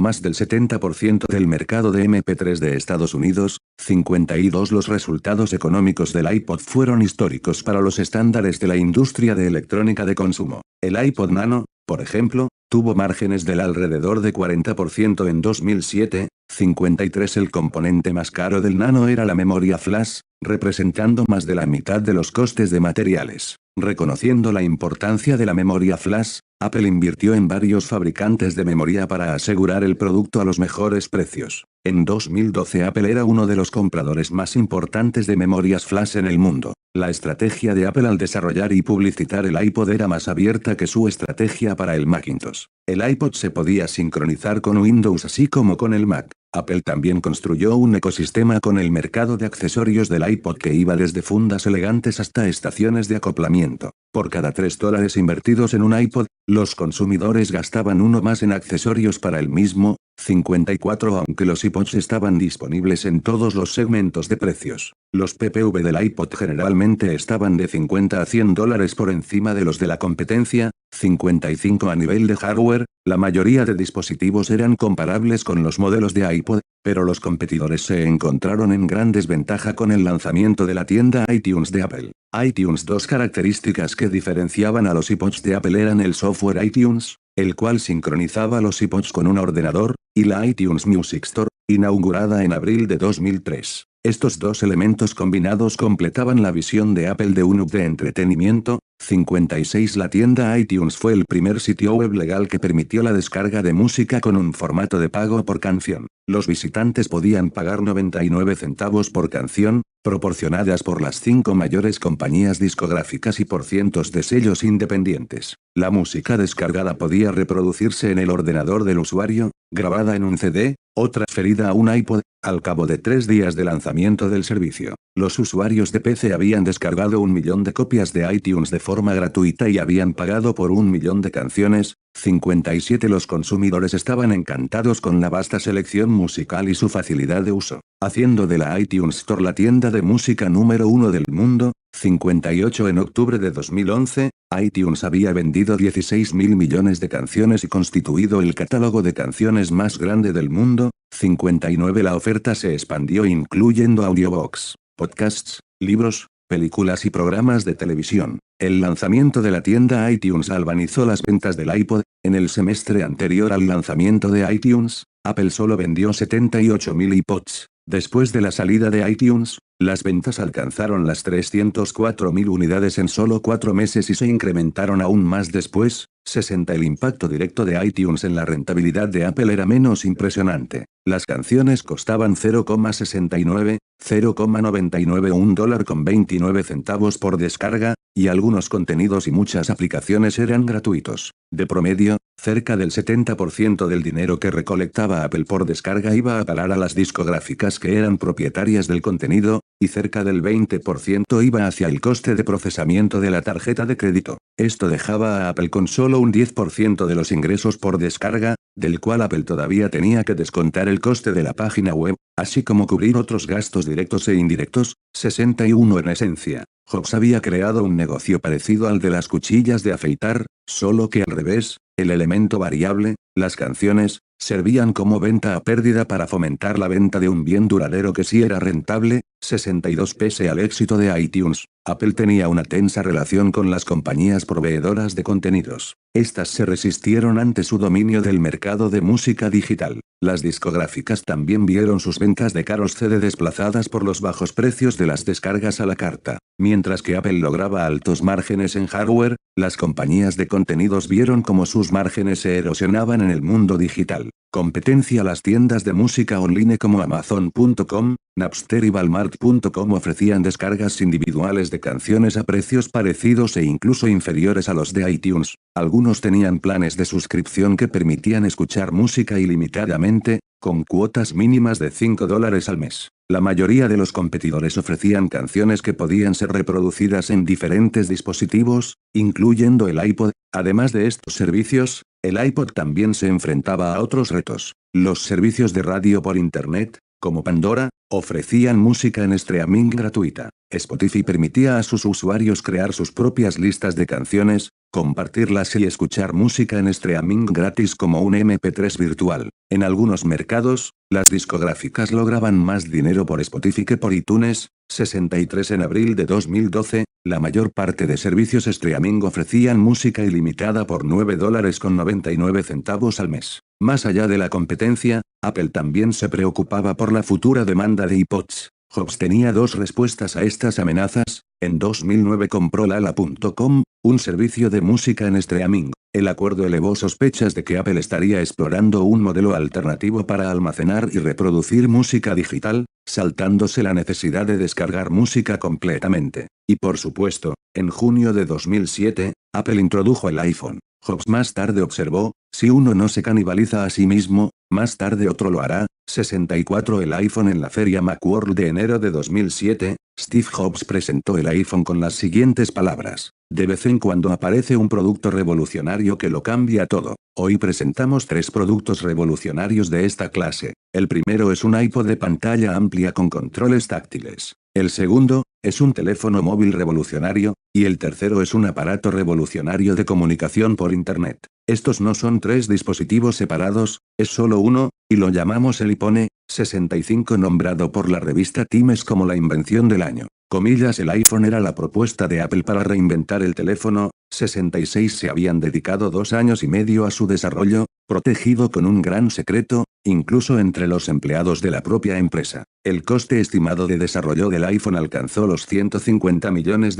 más del 70% del mercado de MP3 de Estados Unidos. 52 Los resultados económicos del iPod fueron históricos para los estándares de la industria de electrónica de consumo. El iPod Nano, por ejemplo, tuvo márgenes del alrededor de 40% en 2007. 53 El componente más caro del Nano era la memoria flash, representando más de la mitad de los costes de materiales. Reconociendo la importancia de la memoria flash, Apple invirtió en varios fabricantes de memoria para asegurar el producto a los mejores precios. En 2012 Apple era uno de los compradores más importantes de memorias flash en el mundo. La estrategia de Apple al desarrollar y publicitar el iPod era más abierta que su estrategia para el Macintosh. El iPod se podía sincronizar con Windows así como con el Mac. Apple también construyó un ecosistema con el mercado de accesorios del iPod que iba desde fundas elegantes hasta estaciones de acoplamiento. Por cada $3 invertidos en un iPod, los consumidores gastaban uno más en accesorios para el mismo. 54 Aunque los iPods estaban disponibles en todos los segmentos de precios, los PPV del iPod generalmente estaban de $50 a $100 por encima de los de la competencia. 55 A nivel de hardware, la mayoría de dispositivos eran comparables con los modelos de iPod, pero los competidores se encontraron en gran desventaja con el lanzamiento de la tienda iTunes de Apple. iTunes. Dos características que diferenciaban a los iPods de Apple eran el software iTunes, el cual sincronizaba los iPods con un ordenador, y la iTunes Music Store, inaugurada en abril de 2003. Estos dos elementos combinados completaban la visión de Apple de un hub de entretenimiento. 56 La tienda iTunes fue el primer sitio web legal que permitió la descarga de música con un formato de pago por canción. Los visitantes podían pagar 99 centavos por canción, proporcionadas por las 5 mayores compañías discográficas y por cientos de sellos independientes. La música descargada podía reproducirse en el ordenador del usuario, grabada en un CD, o transferida a un iPod. Al cabo de 3 días de lanzamiento del servicio, los usuarios de PC habían descargado 1 millón de copias de iTunes de forma gratuita y habían pagado por 1 millón de canciones. 57 Los consumidores estaban encantados con la vasta selección musical y su facilidad de uso, haciendo de la iTunes Store la tienda de música número 1 del mundo. 58 En octubre de 2011, iTunes había vendido 16.000 millones de canciones y constituido el catálogo de canciones más grande del mundo. 59 La oferta se expandió incluyendo audiobooks, podcasts, libros, películas y programas de televisión. El lanzamiento de la tienda iTunes galvanizó las ventas del iPod. En el semestre anterior al lanzamiento de iTunes, Apple solo vendió 78.000 iPods. Después de la salida de iTunes, las ventas alcanzaron las 304.000 unidades en solo 4 meses y se incrementaron aún más después. 60 El impacto directo de iTunes en la rentabilidad de Apple era menos impresionante. Las canciones costaban 0,69, 0,99 o $1,29 por descarga, y algunos contenidos y muchas aplicaciones eran gratuitos. De promedio, cerca del 70% del dinero que recolectaba Apple por descarga iba a parar a las discográficas que eran propietarias del contenido, y cerca del 20% iba hacia el coste de procesamiento de la tarjeta de crédito. Esto dejaba a Apple con solo un 10% de los ingresos por descarga, del cual Apple todavía tenía que descontar el coste de la página web, así como cubrir otros gastos directos e indirectos. 61 En esencia, Jobs había creado un negocio parecido al de las cuchillas de afeitar, solo que al revés. El elemento variable, las canciones, servían como venta a pérdida para fomentar la venta de un bien duradero que sí era rentable. 62 Pese al éxito de iTunes, Apple tenía una tensa relación con las compañías proveedoras de contenidos. Estas se resistieron ante su dominio del mercado de música digital. Las discográficas también vieron sus ventas de caros CD desplazadas por los bajos precios de las descargas a la carta. Mientras que Apple lograba altos márgenes en hardware, las compañías de contenidos vieron cómo sus márgenes se erosionaban en el mundo digital. Competencia. Las tiendas de música online como Amazon.com, Napster y Walmart.com ofrecían descargas individuales de canciones a precios parecidos e incluso inferiores a los de iTunes. Algunos tenían planes de suscripción que permitían escuchar música ilimitadamente, con cuotas mínimas de $5 al mes. La mayoría de los competidores ofrecían canciones que podían ser reproducidas en diferentes dispositivos, incluyendo el iPod. Además de estos servicios, el iPod también se enfrentaba a otros retos. Los servicios de radio por Internet, como Pandora, ofrecían música en streaming gratuita. Spotify permitía a sus usuarios crear sus propias listas de canciones, compartirlas y escuchar música en streaming gratis como un MP3 virtual. En algunos mercados, las discográficas lograban más dinero por Spotify que por iTunes. 63 En abril de 2012, la mayor parte de servicios streaming ofrecían música ilimitada por $9.99 al mes. Más allá de la competencia, Apple también se preocupaba por la futura demanda de iPods. Jobs tenía dos respuestas a estas amenazas. En 2009 compró Lala.com, un servicio de música en streaming. El acuerdo elevó sospechas de que Apple estaría explorando un modelo alternativo para almacenar y reproducir música digital, saltándose la necesidad de descargar música completamente. Y por supuesto, en junio de 2007, Apple introdujo el iPhone. Jobs más tarde observó, si uno no se canibaliza a sí mismo, más tarde otro lo hará. 64 El iPhone. En la feria Macworld de enero de 2007, Steve Jobs presentó el iPhone con las siguientes palabras: de vez en cuando aparece un producto revolucionario que lo cambia todo. Hoy presentamos 3 productos revolucionarios de esta clase. El primero es un iPod de pantalla amplia con controles táctiles. El segundo, es un teléfono móvil revolucionario, y el tercero es un aparato revolucionario de comunicación por Internet. Estos no son 3 dispositivos separados, es solo uno, y lo llamamos el iPhone. 65 Nombrado por la revista Times como la invención del año. Comillas, el iPhone era la propuesta de Apple para reinventar el teléfono. 66 Se habían dedicado 2 años y medio a su desarrollo, protegido con un gran secreto, incluso entre los empleados de la propia empresa. El coste estimado de desarrollo del iPhone alcanzó los $150 millones.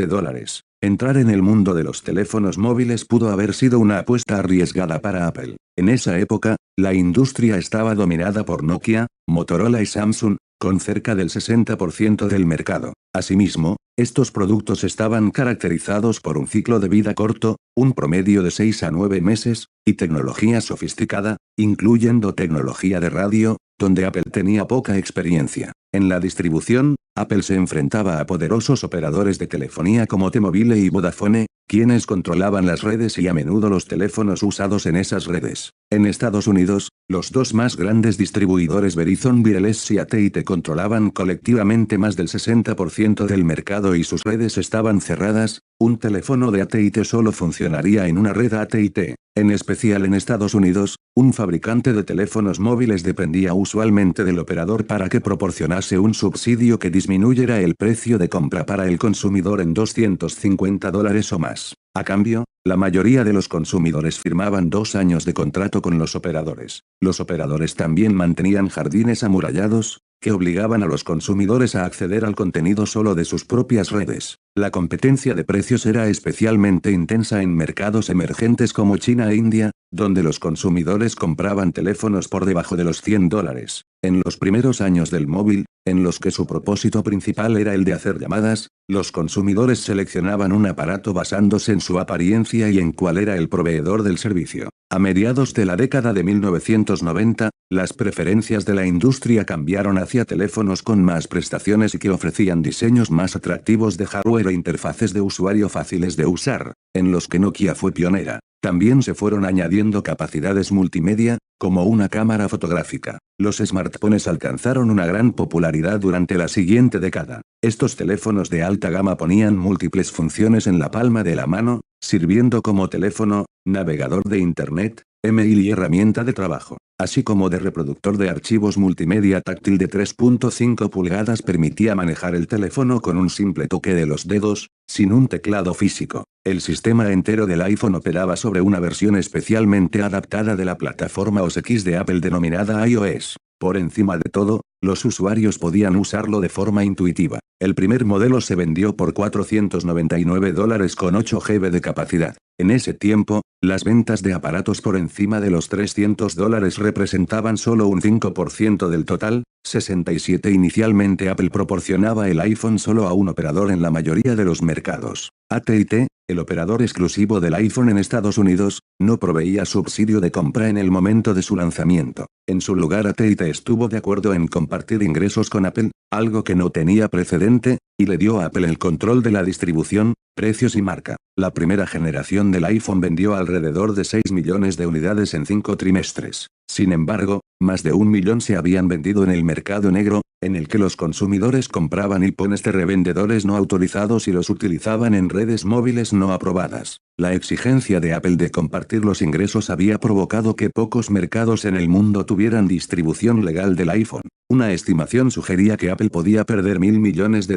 Entrar en el mundo de los teléfonos móviles pudo haber sido una apuesta arriesgada para Apple. En esa época, la industria estaba dominada por Nokia, Motorola y Samsung, con cerca del 60% del mercado. Asimismo, estos productos estaban caracterizados por un ciclo de vida corto, un promedio de 6 a 9 meses, y tecnología sofisticada, incluyendo tecnología de radio, donde Apple tenía poca experiencia. En la distribución, Apple se enfrentaba a poderosos operadores de telefonía como T-Mobile y Vodafone, quienes controlaban las redes y a menudo los teléfonos usados en esas redes. En Estados Unidos, los dos más grandes distribuidores Verizon Wireless y AT&T controlaban colectivamente más del 60% del mercado y sus redes estaban cerradas. Un teléfono de AT&T solo funcionaría en una red AT&T. En especial en Estados Unidos, un fabricante de teléfonos móviles dependía usualmente del operador para que proporcionase un subsidio que disminuyera el precio de compra para el consumidor en $250 o más. A cambio, la mayoría de los consumidores firmaban 2 años de contrato con los operadores. Los operadores también mantenían jardines amurallados, que obligaban a los consumidores a acceder al contenido solo de sus propias redes. La competencia de precios era especialmente intensa en mercados emergentes como China e India, donde los consumidores compraban teléfonos por debajo de los $100. En los primeros años del móvil, en los que su propósito principal era el de hacer llamadas, los consumidores seleccionaban un aparato basándose en su apariencia y en cuál era el proveedor del servicio. A mediados de la década de 1990, las preferencias de la industria cambiaron hacia teléfonos con más prestaciones y que ofrecían diseños más atractivos de hardware e interfaces de usuario fáciles de usar, en los que Nokia fue pionera. También se fueron añadiendo capacidades multimedia, como una cámara fotográfica. Los smartphones alcanzaron una gran popularidad durante la siguiente década. Estos teléfonos de alta gama ponían múltiples funciones en la palma de la mano, sirviendo como teléfono, navegador de Internet, email y herramienta de trabajo, así como de reproductor de archivos multimedia táctil de 3.5 pulgadas. Permitía manejar el teléfono con un simple toque de los dedos, sin un teclado físico. El sistema entero del iPhone operaba sobre una versión especialmente adaptada de la plataforma OS X de Apple denominada iOS. Por encima de todo, los usuarios podían usarlo de forma intuitiva. El primer modelo se vendió por $499 con 8 GB de capacidad. En ese tiempo, las ventas de aparatos por encima de los $300 representaban solo un 5% del total. 67 Inicialmente Apple proporcionaba el iPhone solo a un operador en la mayoría de los mercados. AT&T, el operador exclusivo del iPhone en Estados Unidos, no proveía subsidio de compra en el momento de su lanzamiento. En su lugar AT&T estuvo de acuerdo en compartir ingresos con Apple, algo que no tenía precedente, y le dio a Apple el control de la distribución, precios y marca. La primera generación del iPhone vendió alrededor de 6 millones de unidades en 5 trimestres. Sin embargo, más de 1 millón se habían vendido en el mercado negro, en el que los consumidores compraban iPhones de revendedores no autorizados y los utilizaban en redes móviles no aprobadas. La exigencia de Apple de compartir los ingresos había provocado que pocos mercados en el mundo tuvieran distribución legal del iPhone. Una estimación sugería que Apple podía perder $1.000 millones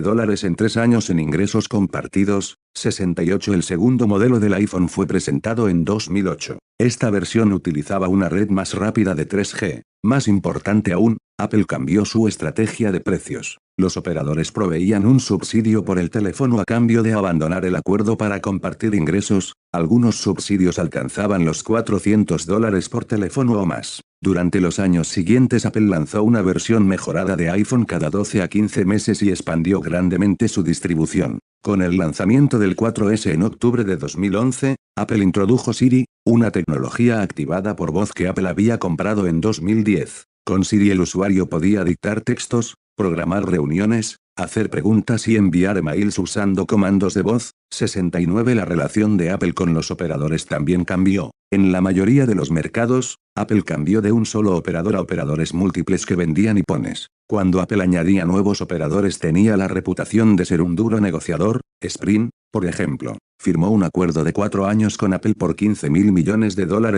en 3 años en ingresos compartidos. 68 El segundo modelo del iPhone fue presentado en 2008. Esta versión utilizaba una red más rápida de 3G. Más importante aún, Apple cambió su estrategia de precios. Los operadores proveían un subsidio por el teléfono a cambio de abandonar el acuerdo para compartir ingresos. Algunos subsidios alcanzaban los $400 por teléfono o más. Durante los años siguientes Apple lanzó una versión mejorada de iPhone cada 12 a 15 meses y expandió grandemente su distribución. Con el lanzamiento del 4S en octubre de 2011, Apple introdujo Siri, una tecnología activada por voz que Apple había comprado en 2010. Con Siri el usuario podía dictar textos, programar reuniones, hacer preguntas y enviar emails usando comandos de voz. 69 La relación de Apple con los operadores también cambió. En la mayoría de los mercados, Apple cambió de un solo operador a operadores múltiples que vendían iPhones. Cuando Apple añadía nuevos operadores tenía la reputación de ser un duro negociador. Sprint, por ejemplo, firmó un acuerdo de 4 años con Apple por $15.000 millones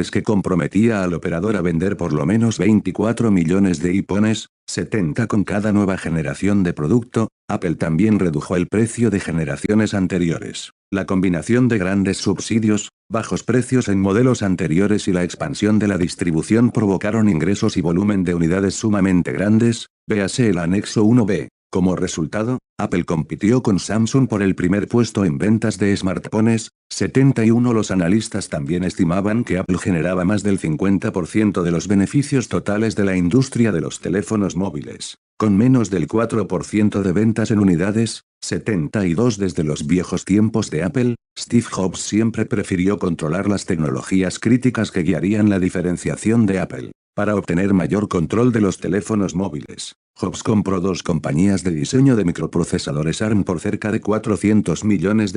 que comprometía al operador a vender por lo menos 24 millones de iPhones, 70 con cada nueva generación de producto. Apple también redujo el precio de generaciones anteriores. La combinación de grandes subsidios, bajos precios en modelos anteriores y la expansión de la distribución provocaron ingresos y volumen de unidades sumamente grandes. Véase el anexo 1b. Como resultado, Apple compitió con Samsung por el primer puesto en ventas de smartphones. 71 Los analistas también estimaban que Apple generaba más del 50% de los beneficios totales de la industria de los teléfonos móviles, con menos del 4% de ventas en unidades. 72 Desde los viejos tiempos de Apple, Steve Jobs siempre prefirió controlar las tecnologías críticas que guiarían la diferenciación de Apple. Para obtener mayor control de los teléfonos móviles, Jobs compró 2 compañías de diseño de microprocesadores ARM por cerca de $400 millones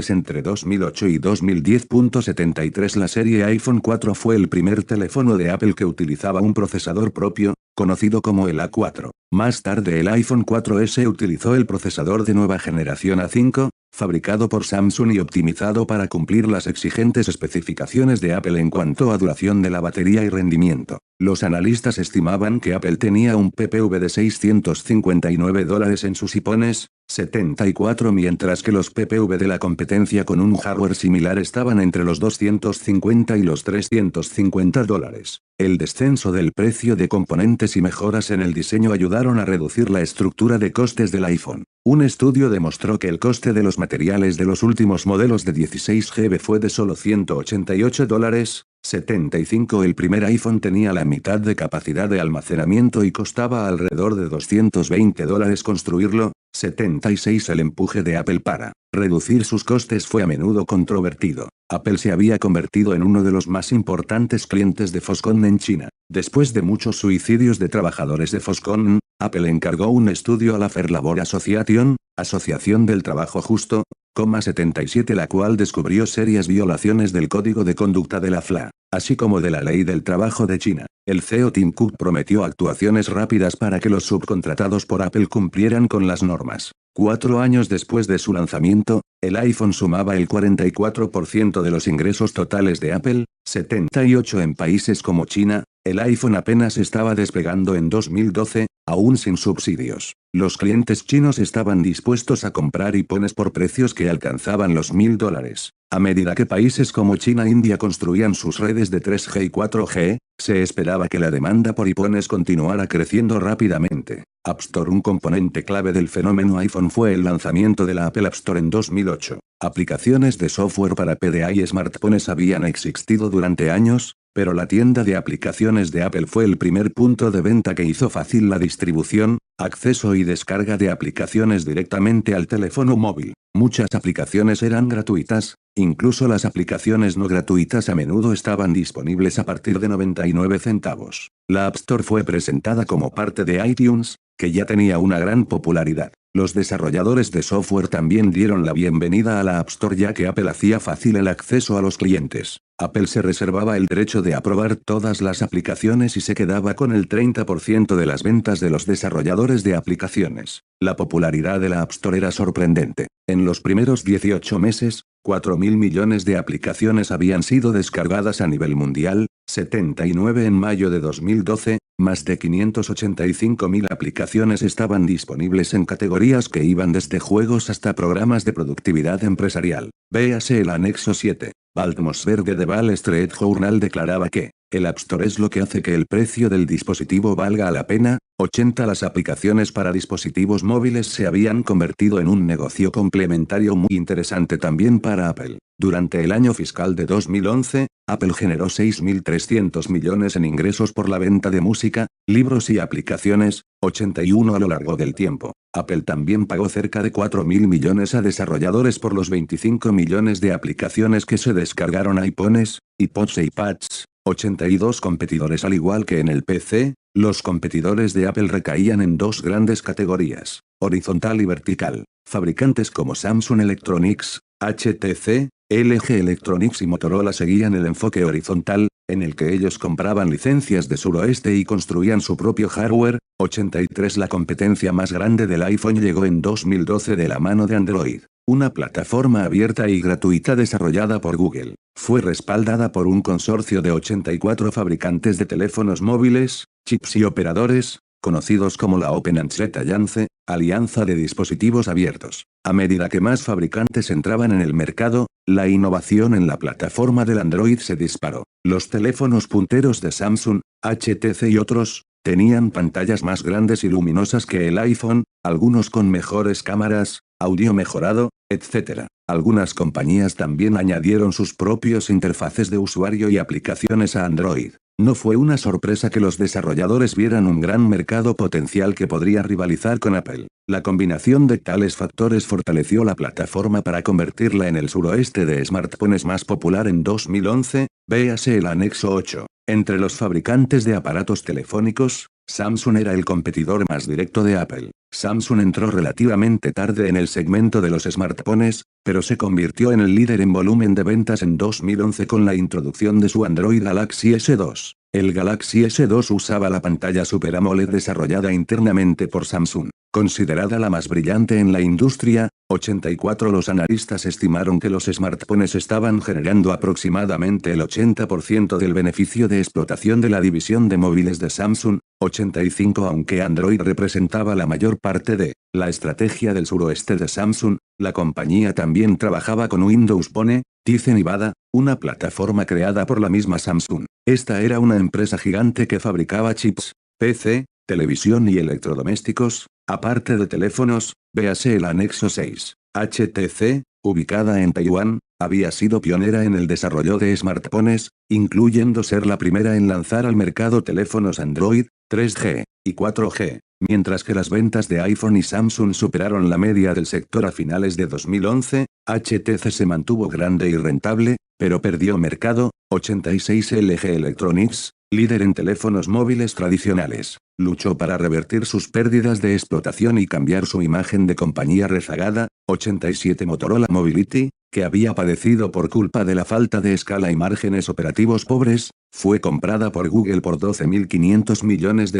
entre 2008 y 2010. 73 La serie iPhone 4 fue el primer teléfono de Apple que utilizaba un procesador propio, conocido como el A4. Más tarde el iPhone 4S utilizó el procesador de nueva generación A5, fabricado por Samsung y optimizado para cumplir las exigentes especificaciones de Apple en cuanto a duración de la batería y rendimiento. Los analistas estimaban que Apple tenía un PPV de $659 en sus iPhones, 74 mientras que los PPV de la competencia con un hardware similar estaban entre los $250 y los $350. El descenso del precio de componentes y mejoras en el diseño ayudaron a reducir la estructura de costes del iPhone. Un estudio demostró que el coste de los materiales de los últimos modelos de 16 GB fue de solo $188. 75 El primer iPhone tenía la mitad de capacidad de almacenamiento y costaba alrededor de $220 construirlo. 76 El empuje de Apple para reducir sus costes fue a menudo controvertido. Apple se había convertido en uno de los más importantes clientes de Foxconn en China. Después de muchos suicidios de trabajadores de Foxconn, Apple encargó un estudio a la Fair Labor Association, Asociación del Trabajo Justo, 77 la cual descubrió serias violaciones del código de conducta de la FLA, así como de la ley del trabajo de China. El CEO Tim Cook prometió actuaciones rápidas para que los subcontratados por Apple cumplieran con las normas. 4 años después de su lanzamiento, el iPhone sumaba el 44% de los ingresos totales de Apple. 78 en países como China. El iPhone apenas estaba despegando en 2012, aún sin subsidios. Los clientes chinos estaban dispuestos a comprar iPhones por precios que alcanzaban los $1000. A medida que países como China e India construían sus redes de 3G y 4G, se esperaba que la demanda por iPhones continuara creciendo rápidamente. App Store. Un componente clave del fenómeno iPhone fue el lanzamiento de la Apple App Store en 2008. Aplicaciones de software para PDA y smartphones habían existido durante años, pero la tienda de aplicaciones de Apple fue el primer punto de venta que hizo fácil la distribución, acceso y descarga de aplicaciones directamente al teléfono móvil. Muchas aplicaciones eran gratuitas, incluso las aplicaciones no gratuitas a menudo estaban disponibles a partir de 99 centavos. La App Store fue presentada como parte de iTunes, que ya tenía una gran popularidad. Los desarrolladores de software también dieron la bienvenida a la App Store ya que Apple hacía fácil el acceso a los clientes. Apple se reservaba el derecho de aprobar todas las aplicaciones y se quedaba con el 30% de las ventas de los desarrolladores de aplicaciones. La popularidad de la App Store era sorprendente. En los primeros 18 meses, 4.000 millones de aplicaciones habían sido descargadas a nivel mundial, 79 en mayo de 2012, más de 585.000 aplicaciones estaban disponibles en categorías que iban desde juegos hasta programas de productividad empresarial. Véase el anexo 7. Baltmosberg de The Wall Street Journal declaraba que el App Store es lo que hace que el precio del dispositivo valga la pena. 80 Las aplicaciones para dispositivos móviles se habían convertido en un negocio complementario muy interesante también para Apple. Durante el año fiscal de 2011, Apple generó 6.300 millones en ingresos por la venta de música, libros y aplicaciones, 81 a lo largo del tiempo. Apple también pagó cerca de 4.000 millones a desarrolladores por los 25 millones de aplicaciones que se descargaron a iPhones, iPods e iPads. 82 competidores. Al igual que en el PC, los competidores de Apple recaían en dos grandes categorías, horizontal y vertical. Fabricantes como Samsung Electronics, HTC, LG Electronics y Motorola seguían el enfoque horizontal, en el que ellos compraban licencias de Suroeste y construían su propio hardware. 83 La competencia más grande del iPhone llegó en 2012 de la mano de Android, una plataforma abierta y gratuita desarrollada por Google. Fue respaldada por un consorcio de 84 fabricantes de teléfonos móviles, chips y operadores, conocidos como la Open Android Alliance, Alianza de Dispositivos Abiertos. A medida que más fabricantes entraban en el mercado, la innovación en la plataforma del Android se disparó. Los teléfonos punteros de Samsung, HTC y otros, tenían pantallas más grandes y luminosas que el iPhone, algunos con mejores cámaras, audio mejorado, etc. Algunas compañías también añadieron sus propios interfaces de usuario y aplicaciones a Android. No fue una sorpresa que los desarrolladores vieran un gran mercado potencial que podría rivalizar con Apple. La combinación de tales factores fortaleció la plataforma para convertirla en el suroeste de smartphones más popular en 2011, véase el anexo 8. Entre los fabricantes de aparatos telefónicos, Samsung era el competidor más directo de Apple. Samsung entró relativamente tarde en el segmento de los smartphones, pero se convirtió en el líder en volumen de ventas en 2011 con la introducción de su Android Galaxy S2. El Galaxy S2 usaba la pantalla Super AMOLED desarrollada internamente por Samsung, considerada la más brillante en la industria. 84 Los analistas estimaron que los smartphones estaban generando aproximadamente el 80% del beneficio de explotación de la división de móviles de Samsung. 85 Aunque Android representaba la mayor parte de la estrategia del suroeste de Samsung, la compañía también trabajaba con Windows Phone, Tizen y Bada, una plataforma creada por la misma Samsung. Esta era una empresa gigante que fabricaba chips, PC, televisión y electrodomésticos, aparte de teléfonos. Véase el anexo 6. HTC, ubicada en Taiwán, había sido pionera en el desarrollo de smartphones, incluyendo ser la primera en lanzar al mercado teléfonos Android, 3G y 4G, mientras que las ventas de iPhone y Samsung superaron la media del sector a finales de 2011, HTC se mantuvo grande y rentable, pero perdió mercado. 86 LG Electronics, líder en teléfonos móviles tradicionales, luchó para revertir sus pérdidas de explotación y cambiar su imagen de compañía rezagada. 87 Motorola Mobility, que había padecido por culpa de la falta de escala y márgenes operativos pobres, fue comprada por Google por $12.500 millones.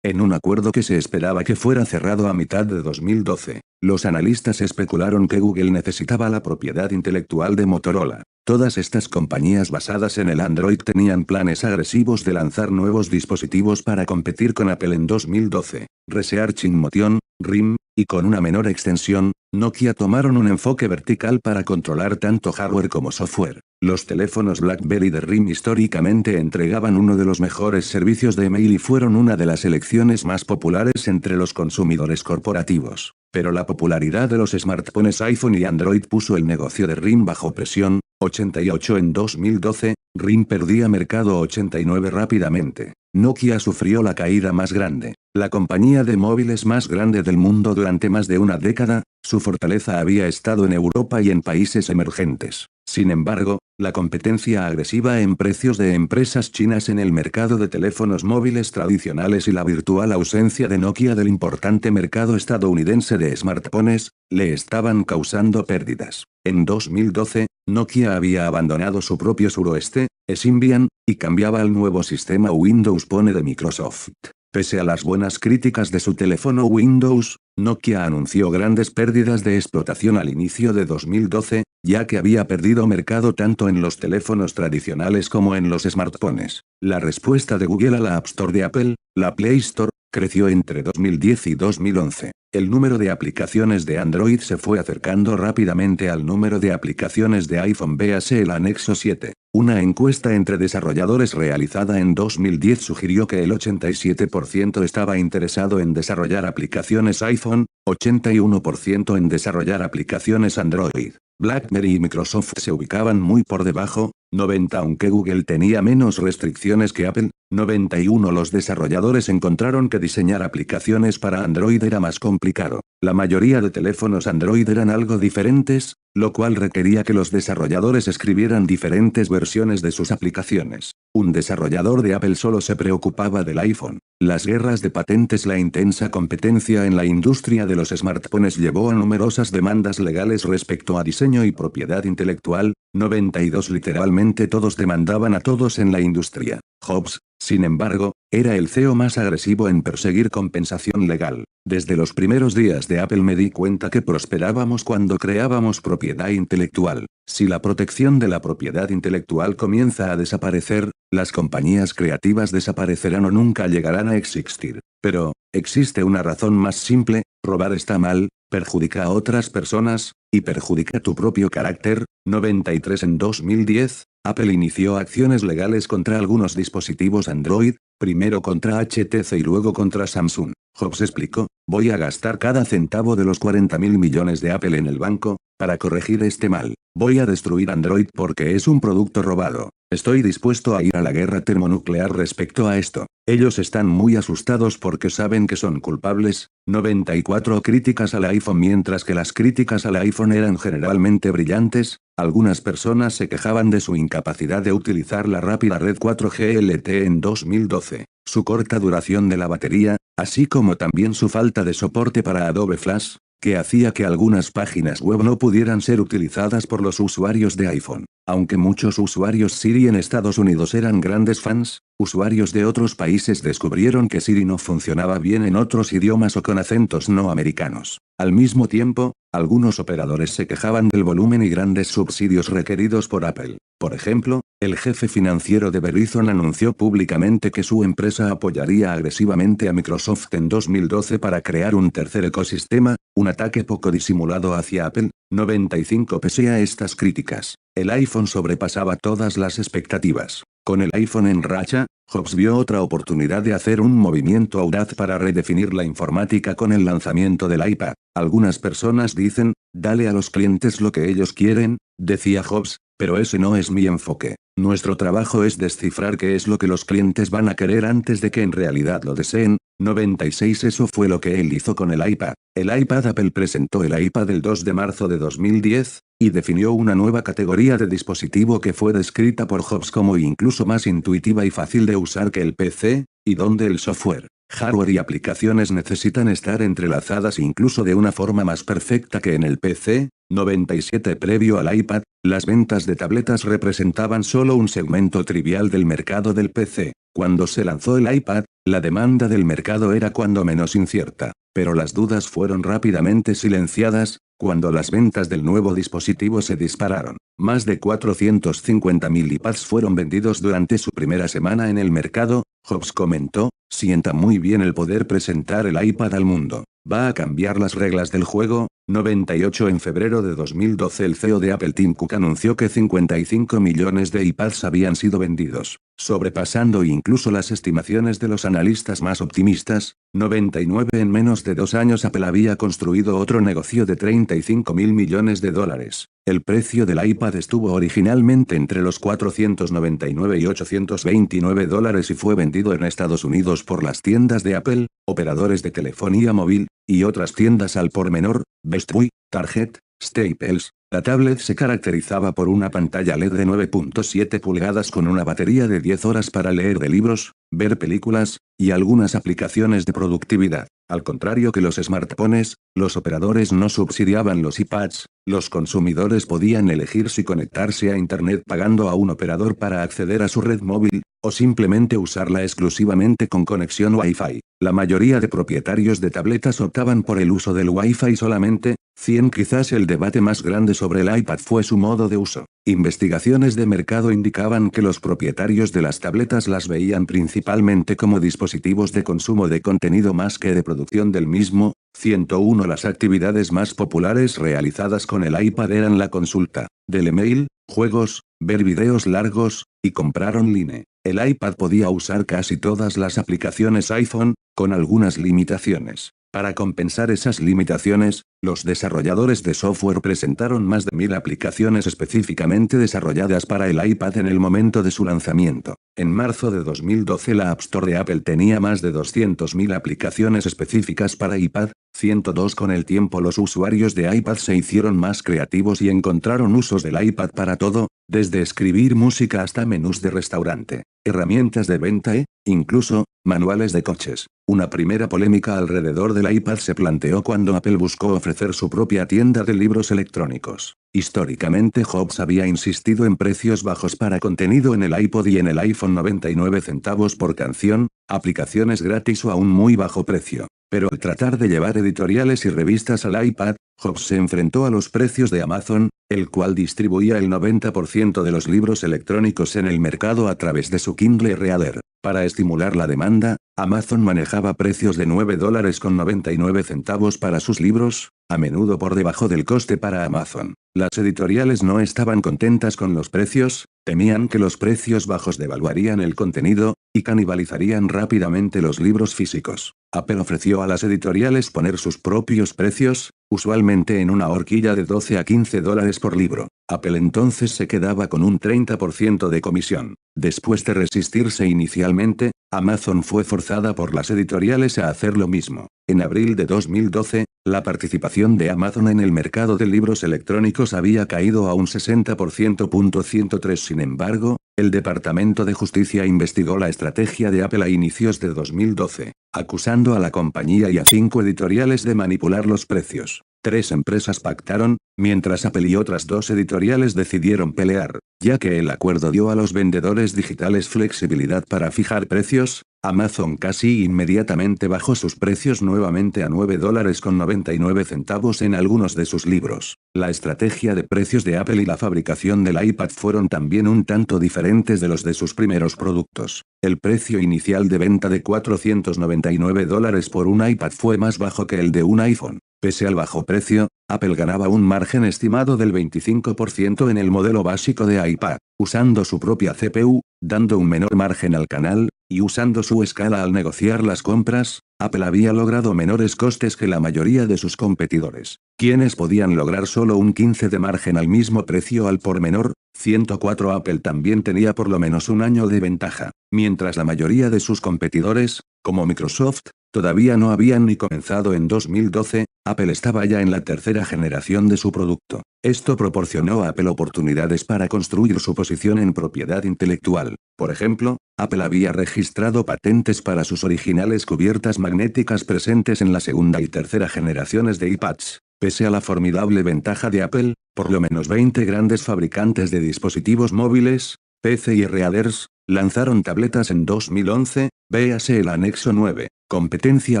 En un acuerdo que se esperaba que fuera cerrado a mitad de 2012, los analistas especularon que Google necesitaba la propiedad intelectual de Motorola. Todas estas compañías basadas en el Android tenían planes agresivos de lanzar nuevos dispositivos para competir con Apple en 2012. Research in Motion, RIM, y con una menor extensión, Nokia tomaron un enfoque vertical para controlar tanto hardware como software. Los teléfonos BlackBerry de RIM históricamente entregaban uno de los mejores servicios de email y fueron una de las elecciones más populares entre los consumidores corporativos. Pero la popularidad de los smartphones iPhone y Android puso el negocio de RIM bajo presión. 88 En 2012, RIM perdía mercado 89 rápidamente. Nokia sufrió la caída más grande. La compañía de móviles más grande del mundo durante más de una década, su fortaleza había estado en Europa y en países emergentes. Sin embargo, la competencia agresiva en precios de empresas chinas en el mercado de teléfonos móviles tradicionales y la virtual ausencia de Nokia del importante mercado estadounidense de smartphones, le estaban causando pérdidas. En 2012, Nokia había abandonado su propio suroeste, Symbian, y cambiaba al nuevo sistema Windows Phone de Microsoft. Pese a las buenas críticas de su teléfono Windows, Nokia anunció grandes pérdidas de explotación al inicio de 2012, ya que había perdido mercado tanto en los teléfonos tradicionales como en los smartphones. La respuesta de Google a la App Store de Apple, la Play Store, creció entre 2010 y 2011. El número de aplicaciones de Android se fue acercando rápidamente al número de aplicaciones de iPhone. Véase el anexo 7. Una encuesta entre desarrolladores realizada en 2010 sugirió que el 87% estaba interesado en desarrollar aplicaciones iPhone, 81% en desarrollar aplicaciones Android. BlackBerry y Microsoft se ubicaban muy por debajo, 90 aunque Google tenía menos restricciones que Apple, 91 Los desarrolladores encontraron que diseñar aplicaciones para Android era más complicado. La mayoría de teléfonos Android eran algo diferentes, lo cual requería que los desarrolladores escribieran diferentes versiones de sus aplicaciones. Un desarrollador de Apple solo se preocupaba del iPhone. Las guerras de patentes, la intensa competencia en la industria de los smartphones llevó a numerosas demandas legales respecto a diseño y propiedad intelectual. 92 Literalmente todos demandaban a todos en la industria. Jobs, sin embargo, era el CEO más agresivo en perseguir compensación legal. Desde los primeros días de Apple me di cuenta que prosperábamos cuando creábamos propiedad intelectual. Si la protección de la propiedad intelectual comienza a desaparecer, las compañías creativas desaparecerán o nunca llegarán a existir. Pero, existe una razón más simple: robar está mal, perjudica a otras personas, y perjudica tu propio carácter. 93 En 2010, Apple inició acciones legales contra algunos dispositivos Android, primero contra HTC y luego contra Samsung. Jobs explicó: voy a gastar cada centavo de los 40.000 millones de Apple en el banco, para corregir este mal. Voy a destruir Android porque es un producto robado. Estoy dispuesto a ir a la guerra termonuclear respecto a esto. Ellos están muy asustados porque saben que son culpables. 94 Críticas al iPhone. Mientras que las críticas al iPhone eran generalmente brillantes, algunas personas se quejaban de su incapacidad de utilizar la rápida red 4G LTE en 2012, su corta duración de la batería, así como también su falta de soporte para Adobe Flash, que hacía que algunas páginas web no pudieran ser utilizadas por los usuarios de iPhone. Aunque muchos usuarios Siri en Estados Unidos eran grandes fans, usuarios de otros países descubrieron que Siri no funcionaba bien en otros idiomas o con acentos no americanos. Al mismo tiempo, algunos operadores se quejaban del volumen y grandes subsidios requeridos por Apple. Por ejemplo, el jefe financiero de Verizon anunció públicamente que su empresa apoyaría agresivamente a Microsoft en 2012 para crear un tercer ecosistema, un ataque poco disimulado hacia Apple. 95 Pese a estas críticas, el iPhone sobrepasaba todas las expectativas. Con el iPhone en racha, Jobs vio otra oportunidad de hacer un movimiento audaz para redefinir la informática con el lanzamiento del iPad. Algunas personas dicen, dale a los clientes lo que ellos quieren, decía Jobs, pero ese no es mi enfoque. Nuestro trabajo es descifrar qué es lo que los clientes van a querer antes de que en realidad lo deseen. 96 Eso fue lo que él hizo con el iPad. El iPad Apple presentó el iPad el 2 de marzo de 2010, y definió una nueva categoría de dispositivo que fue descrita por Jobs como incluso más intuitiva y fácil de usar que el PC, y donde el software Hardware y aplicaciones necesitan estar entrelazadas incluso de una forma más perfecta que en el PC. 97 Previo al iPad, las ventas de tabletas representaban solo un segmento trivial del mercado del PC. Cuando se lanzó el iPad, la demanda del mercado era cuando menos incierta, pero las dudas fueron rápidamente silenciadas, cuando las ventas del nuevo dispositivo se dispararon. Más de 450.000 iPads fueron vendidos durante su primera semana en el mercado. Jobs comentó: "Sienta muy bien el poder presentar el iPad al mundo. Va a cambiar las reglas del juego". 98 En febrero de 2012 el CEO de Apple Tim Cook anunció que 55 millones de iPads habían sido vendidos, sobrepasando incluso las estimaciones de los analistas más optimistas. 99 En menos de 2 años Apple había construido otro negocio de 35.000 millones de dólares. El precio del iPad estuvo originalmente entre los 499 y 829 dólares y fue vendido en Estados Unidos por las tiendas de Apple, operadores de telefonía móvil, y otras tiendas al por menor, Best Buy, Target, Staples. La tablet se caracterizaba por una pantalla LED de 9.7 pulgadas con una batería de 10 horas para leer de libros, ver películas, y algunas aplicaciones de productividad. Al contrario que los smartphones, los operadores no subsidiaban los iPads, los consumidores podían elegir si conectarse a Internet pagando a un operador para acceder a su red móvil, o simplemente usarla exclusivamente con conexión Wi-Fi. La mayoría de propietarios de tabletas optaban por el uso del Wi-Fi solamente. 100 Quizás el debate más grande sobre el iPad fue su modo de uso. Investigaciones de mercado indicaban que los propietarios de las tabletas las veían principalmente como dispositivos de consumo de contenido más que de producción del mismo. 101 Las actividades más populares realizadas con el iPad eran la consulta del email, juegos, ver videos largos, y comprar online. El iPad podía usar casi todas las aplicaciones iPhone, con algunas limitaciones. Para compensar esas limitaciones, los desarrolladores de software presentaron más de 1000 aplicaciones específicamente desarrolladas para el iPad en el momento de su lanzamiento. En marzo de 2012 la App Store de Apple tenía más de 200.000 aplicaciones específicas para iPad. 102 Con el tiempo los usuarios de iPad se hicieron más creativos y encontraron usos del iPad para todo, desde escribir música hasta menús de restaurante, herramientas de venta incluso, manuales de coches. Una primera polémica alrededor del iPad se planteó cuando Apple buscó ofrecer su propia tienda de libros electrónicos. Históricamente Jobs había insistido en precios bajos para contenido en el iPod y en el iPhone 99 centavos por canción, aplicaciones gratis o a un muy bajo precio. Pero al tratar de llevar editoriales y revistas al iPad, Jobs se enfrentó a los precios de Amazon, el cual distribuía el 90% de los libros electrónicos en el mercado a través de su Kindle Reader. Para estimular la demanda, Amazon manejaba precios de $9.99 para sus libros, a menudo por debajo del coste para Amazon. Las editoriales no estaban contentas con los precios, temían que los precios bajos devaluarían el contenido, y canibalizarían rápidamente los libros físicos. Apple ofreció a las editoriales poner sus propios precios, usualmente en una horquilla de 12 a 15 dólares por libro. Apple entonces se quedaba con un 30% de comisión. Después de resistirse inicialmente, Amazon fue forzada por las editoriales a hacer lo mismo. En abril de 2012, la participación de Amazon en el mercado de libros electrónicos había caído a un 60%. 103 Sin embargo, el Departamento de Justicia investigó la estrategia de Apple a inicios de 2012, acusando a la compañía y a 5 editoriales de manipular los precios. 3 empresas pactaron, mientras Apple y otras 2 editoriales decidieron pelear. Ya que el acuerdo dio a los vendedores digitales flexibilidad para fijar precios, Amazon casi inmediatamente bajó sus precios nuevamente a $9.99 en algunos de sus libros. La estrategia de precios de Apple y la fabricación del iPad fueron también un tanto diferentes de los de sus primeros productos. El precio inicial de venta de $499 por un iPad fue más bajo que el de un iPhone. Pese al bajo precio, Apple ganaba un margen estimado del 25% en el modelo básico de iPad, usando su propia CPU, dando un menor margen al canal, y usando su escala al negociar las compras. Apple había logrado menores costes que la mayoría de sus competidores, quienes podían lograr solo un 15% de margen al mismo precio al por menor. 104 Apple también tenía por lo menos un año de ventaja, mientras la mayoría de sus competidores, como Microsoft, todavía no habían ni comenzado en 2012. Apple estaba ya en la tercera generación de su producto. Esto proporcionó a Apple oportunidades para construir su posición en propiedad intelectual. Por ejemplo, Apple había registrado patentes para sus originales cubiertas magnéticas presentes en la segunda y tercera generaciones de iPads. Pese a la formidable ventaja de Apple, por lo menos 20 grandes fabricantes de dispositivos móviles, PC y readers, lanzaron tabletas en 2011, véase el anexo 9. Competencia.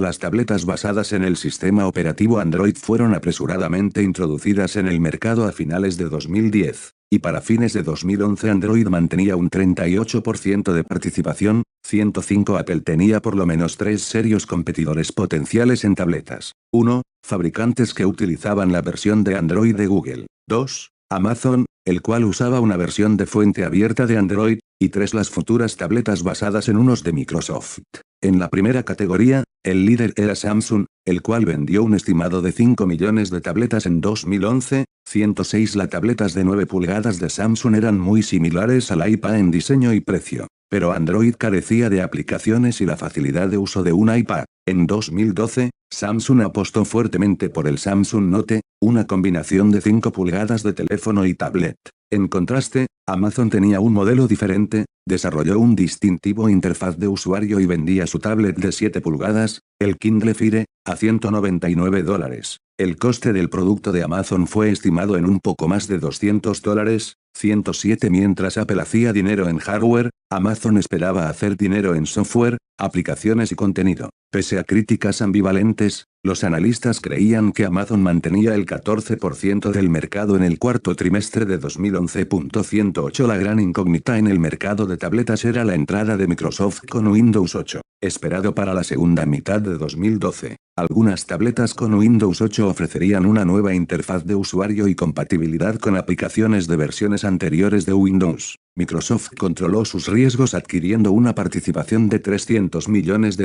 Las tabletas basadas en el sistema operativo Android fueron apresuradamente introducidas en el mercado a finales de 2010, y para fines de 2011 Android mantenía un 38% de participación, 105. Apple tenía por lo menos 3 serios competidores potenciales en tabletas. 1. Fabricantes que utilizaban la versión de Android de Google. 2. Amazon, el cual usaba una versión de fuente abierta de Android, y 3. Las futuras tabletas basadas en unos de Microsoft. En la primera categoría, el líder era Samsung, el cual vendió un estimado de 5 millones de tabletas en 2011, 106. Las tabletas de 9 pulgadas de Samsung eran muy similares al iPad en diseño y precio, pero Android carecía de aplicaciones y la facilidad de uso de un iPad. En 2012, Samsung apostó fuertemente por el Samsung Note, una combinación de 5 pulgadas de teléfono y tablet. En contraste, Amazon tenía un modelo diferente, desarrolló un distintivo interfaz de usuario y vendía su tablet de 7 pulgadas, el Kindle Fire, a $199. El coste del producto de Amazon fue estimado en un poco más de $200, 107. Mientras Apple hacía dinero en hardware, Amazon esperaba hacer dinero en software, aplicaciones y contenido. Pese a críticas ambivalentes, los analistas creían que Amazon mantenía el 14% del mercado en el cuarto trimestre de 2011. 108. La gran incógnita en el mercado de tabletas era la entrada de Microsoft con Windows 8, esperado para la segunda mitad de 2012. Algunas tabletas con Windows 8 ofrecerían una nueva interfaz de usuario y compatibilidad con aplicaciones de versiones anteriores de Windows. Microsoft controló sus riesgos adquiriendo una participación de $300 millones,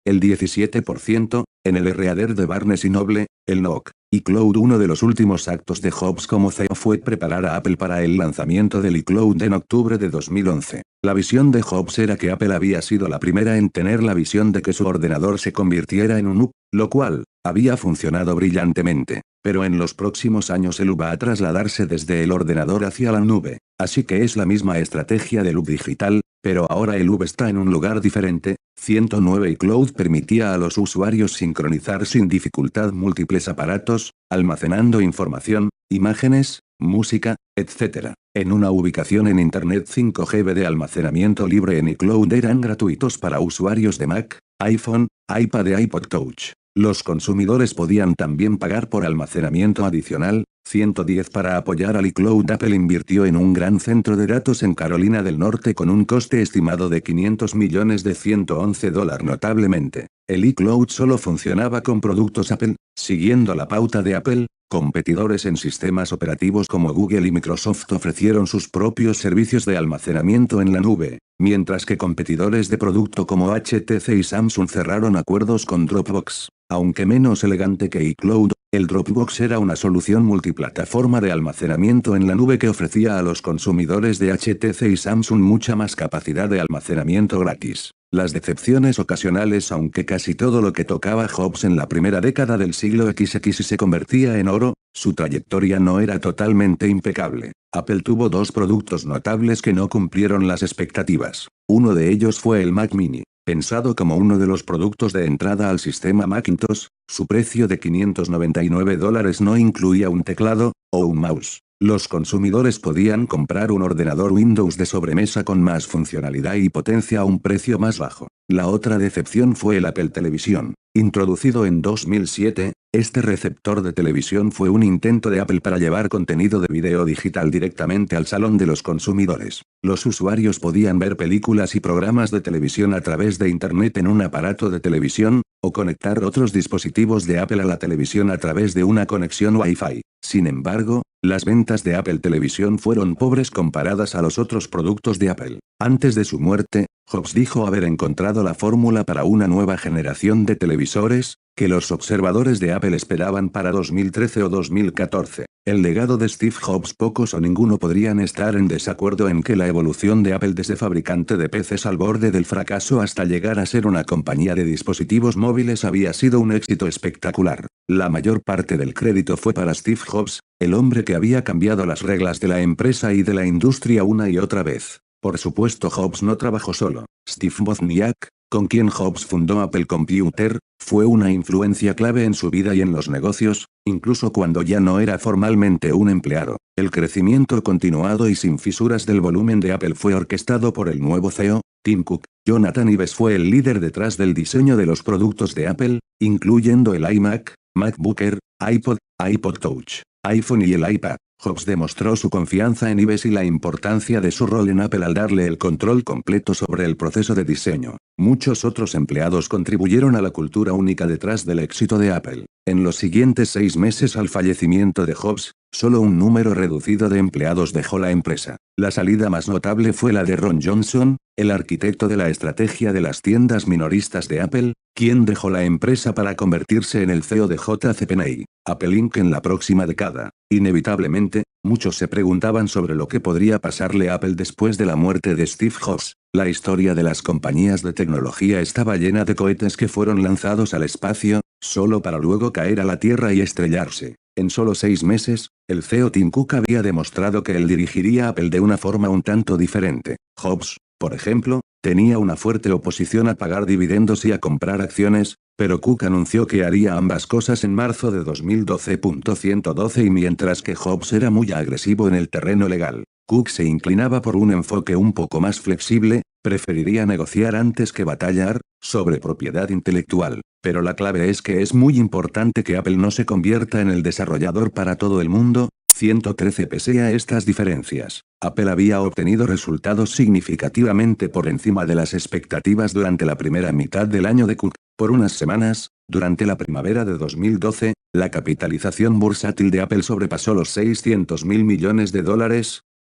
el 17%, en el reader de Barnes y Noble, el NOC, y iCloud. Uno de los últimos actos de Jobs como CEO fue preparar a Apple para el lanzamiento del iCloud en octubre de 2011. La visión de Jobs era que Apple había sido la primera en tener la visión de que su ordenador se convirtiera en un hub, lo cual había funcionado brillantemente. Pero en los próximos años el hub va a trasladarse desde el ordenador hacia la nube, así que es la misma estrategia del hub digital, pero ahora el hub está en un lugar diferente. 109. iCloud permitía a los usuarios sincronizar sin dificultad múltiples aparatos, almacenando información, imágenes, música, etc. En una ubicación en Internet. 5 GB de almacenamiento libre en iCloud eran gratuitos para usuarios de Mac, iPhone, iPad e iPod Touch. Los consumidores podían también pagar por almacenamiento adicional. 110. Para apoyar al iCloud, Apple invirtió en un gran centro de datos en Carolina del Norte con un coste estimado de $500 millones de $111. Notablemente, el iCloud solo funcionaba con productos Apple, siguiendo la pauta de Apple. Competidores en sistemas operativos como Google y Microsoft ofrecieron sus propios servicios de almacenamiento en la nube, mientras que competidores de producto como HTC y Samsung cerraron acuerdos con Dropbox. Aunque menos elegante que iCloud, el Dropbox era una solución multiplataforma de almacenamiento en la nube que ofrecía a los consumidores de HTC y Samsung mucha más capacidad de almacenamiento gratis. Las decepciones ocasionales. Aunque casi todo lo que tocaba Jobs en la primera década del siglo XX se convertía en oro, su trayectoria no era totalmente impecable. Apple tuvo 2 productos notables que no cumplieron las expectativas. Uno de ellos fue el Mac Mini. Pensado como uno de los productos de entrada al sistema Macintosh, su precio de $599 no incluía un teclado, o un mouse. Los consumidores podían comprar un ordenador Windows de sobremesa con más funcionalidad y potencia a un precio más bajo. La otra decepción fue el Apple Television. Introducido en 2007, este receptor de televisión fue un intento de Apple para llevar contenido de video digital directamente al salón de los consumidores. Los usuarios podían ver películas y programas de televisión a través de Internet en un aparato de televisión, o conectar otros dispositivos de Apple a la televisión a través de una conexión Wi-Fi. Sin embargo, las ventas de Apple Television fueron pobres comparadas a los otros productos de Apple. Antes de su muerte, Jobs dijo haber encontrado la fórmula para una nueva generación de televisores, que los observadores de Apple esperaban para 2013 o 2014. El legado de Steve Jobs. Pocos o ninguno podrían estar en desacuerdo en que la evolución de Apple desde fabricante de PCs al borde del fracaso hasta llegar a ser una compañía de dispositivos móviles había sido un éxito espectacular. La mayor parte del crédito fue para Steve Jobs, el hombre que había cambiado las reglas de la empresa y de la industria una y otra vez. Por supuesto, Jobs no trabajó solo. Steve Wozniak, con quien Jobs fundó Apple Computer, fue una influencia clave en su vida y en los negocios, incluso cuando ya no era formalmente un empleado. El crecimiento continuado y sin fisuras del volumen de Apple fue orquestado por el nuevo CEO, Tim Cook. Jonathan Ives fue el líder detrás del diseño de los productos de Apple, incluyendo el iMac, MacBook Air, iPod, iPod Touch, iPhone y el iPad. Jobs demostró su confianza en Ives y la importancia de su rol en Apple al darle el control completo sobre el proceso de diseño. Muchos otros empleados contribuyeron a la cultura única detrás del éxito de Apple. En los siguientes 6 meses al fallecimiento de Jobs, solo un número reducido de empleados dejó la empresa. La salida más notable fue la de Ron Johnson, el arquitecto de la estrategia de las tiendas minoristas de Apple, quien dejó la empresa para convertirse en el CEO de JCPenney, Apple Inc. en la próxima década. Inevitablemente, muchos se preguntaban sobre lo que podría pasarle a Apple después de la muerte de Steve Jobs. La historia de las compañías de tecnología estaba llena de cohetes que fueron lanzados al espacio, solo para luego caer a la Tierra y estrellarse. En solo 6 meses, el CEO Tim Cook había demostrado que él dirigiría Apple de una forma un tanto diferente. Jobs, por ejemplo, tenía una fuerte oposición a pagar dividendos y a comprar acciones, pero Cook anunció que haría ambas cosas en marzo de 2012.112 y mientras que Jobs era muy agresivo en el terreno legal, Cook se inclinaba por un enfoque un poco más flexible, preferiría negociar antes que batallar, sobre propiedad intelectual. Pero la clave es que es muy importante que Apple no se convierta en el desarrollador para todo el mundo. 113. Pese a estas diferencias, Apple había obtenido resultados significativamente por encima de las expectativas durante la primera mitad del año de Cook. Por unas semanas, durante la primavera de 2012, la capitalización bursátil de Apple sobrepasó los $600.000 millones,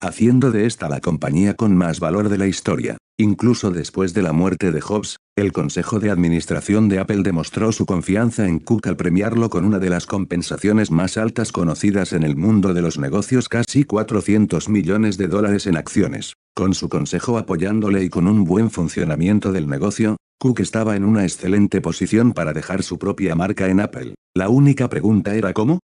haciendo de esta la compañía con más valor de la historia. Incluso después de la muerte de Jobs, el consejo de administración de Apple demostró su confianza en Cook al premiarlo con una de las compensaciones más altas conocidas en el mundo de los negocios, casi $400 millones en acciones. Con su consejo apoyándole y con un buen funcionamiento del negocio, Cook estaba en una excelente posición para dejar su propia marca en Apple. La única pregunta era cómo.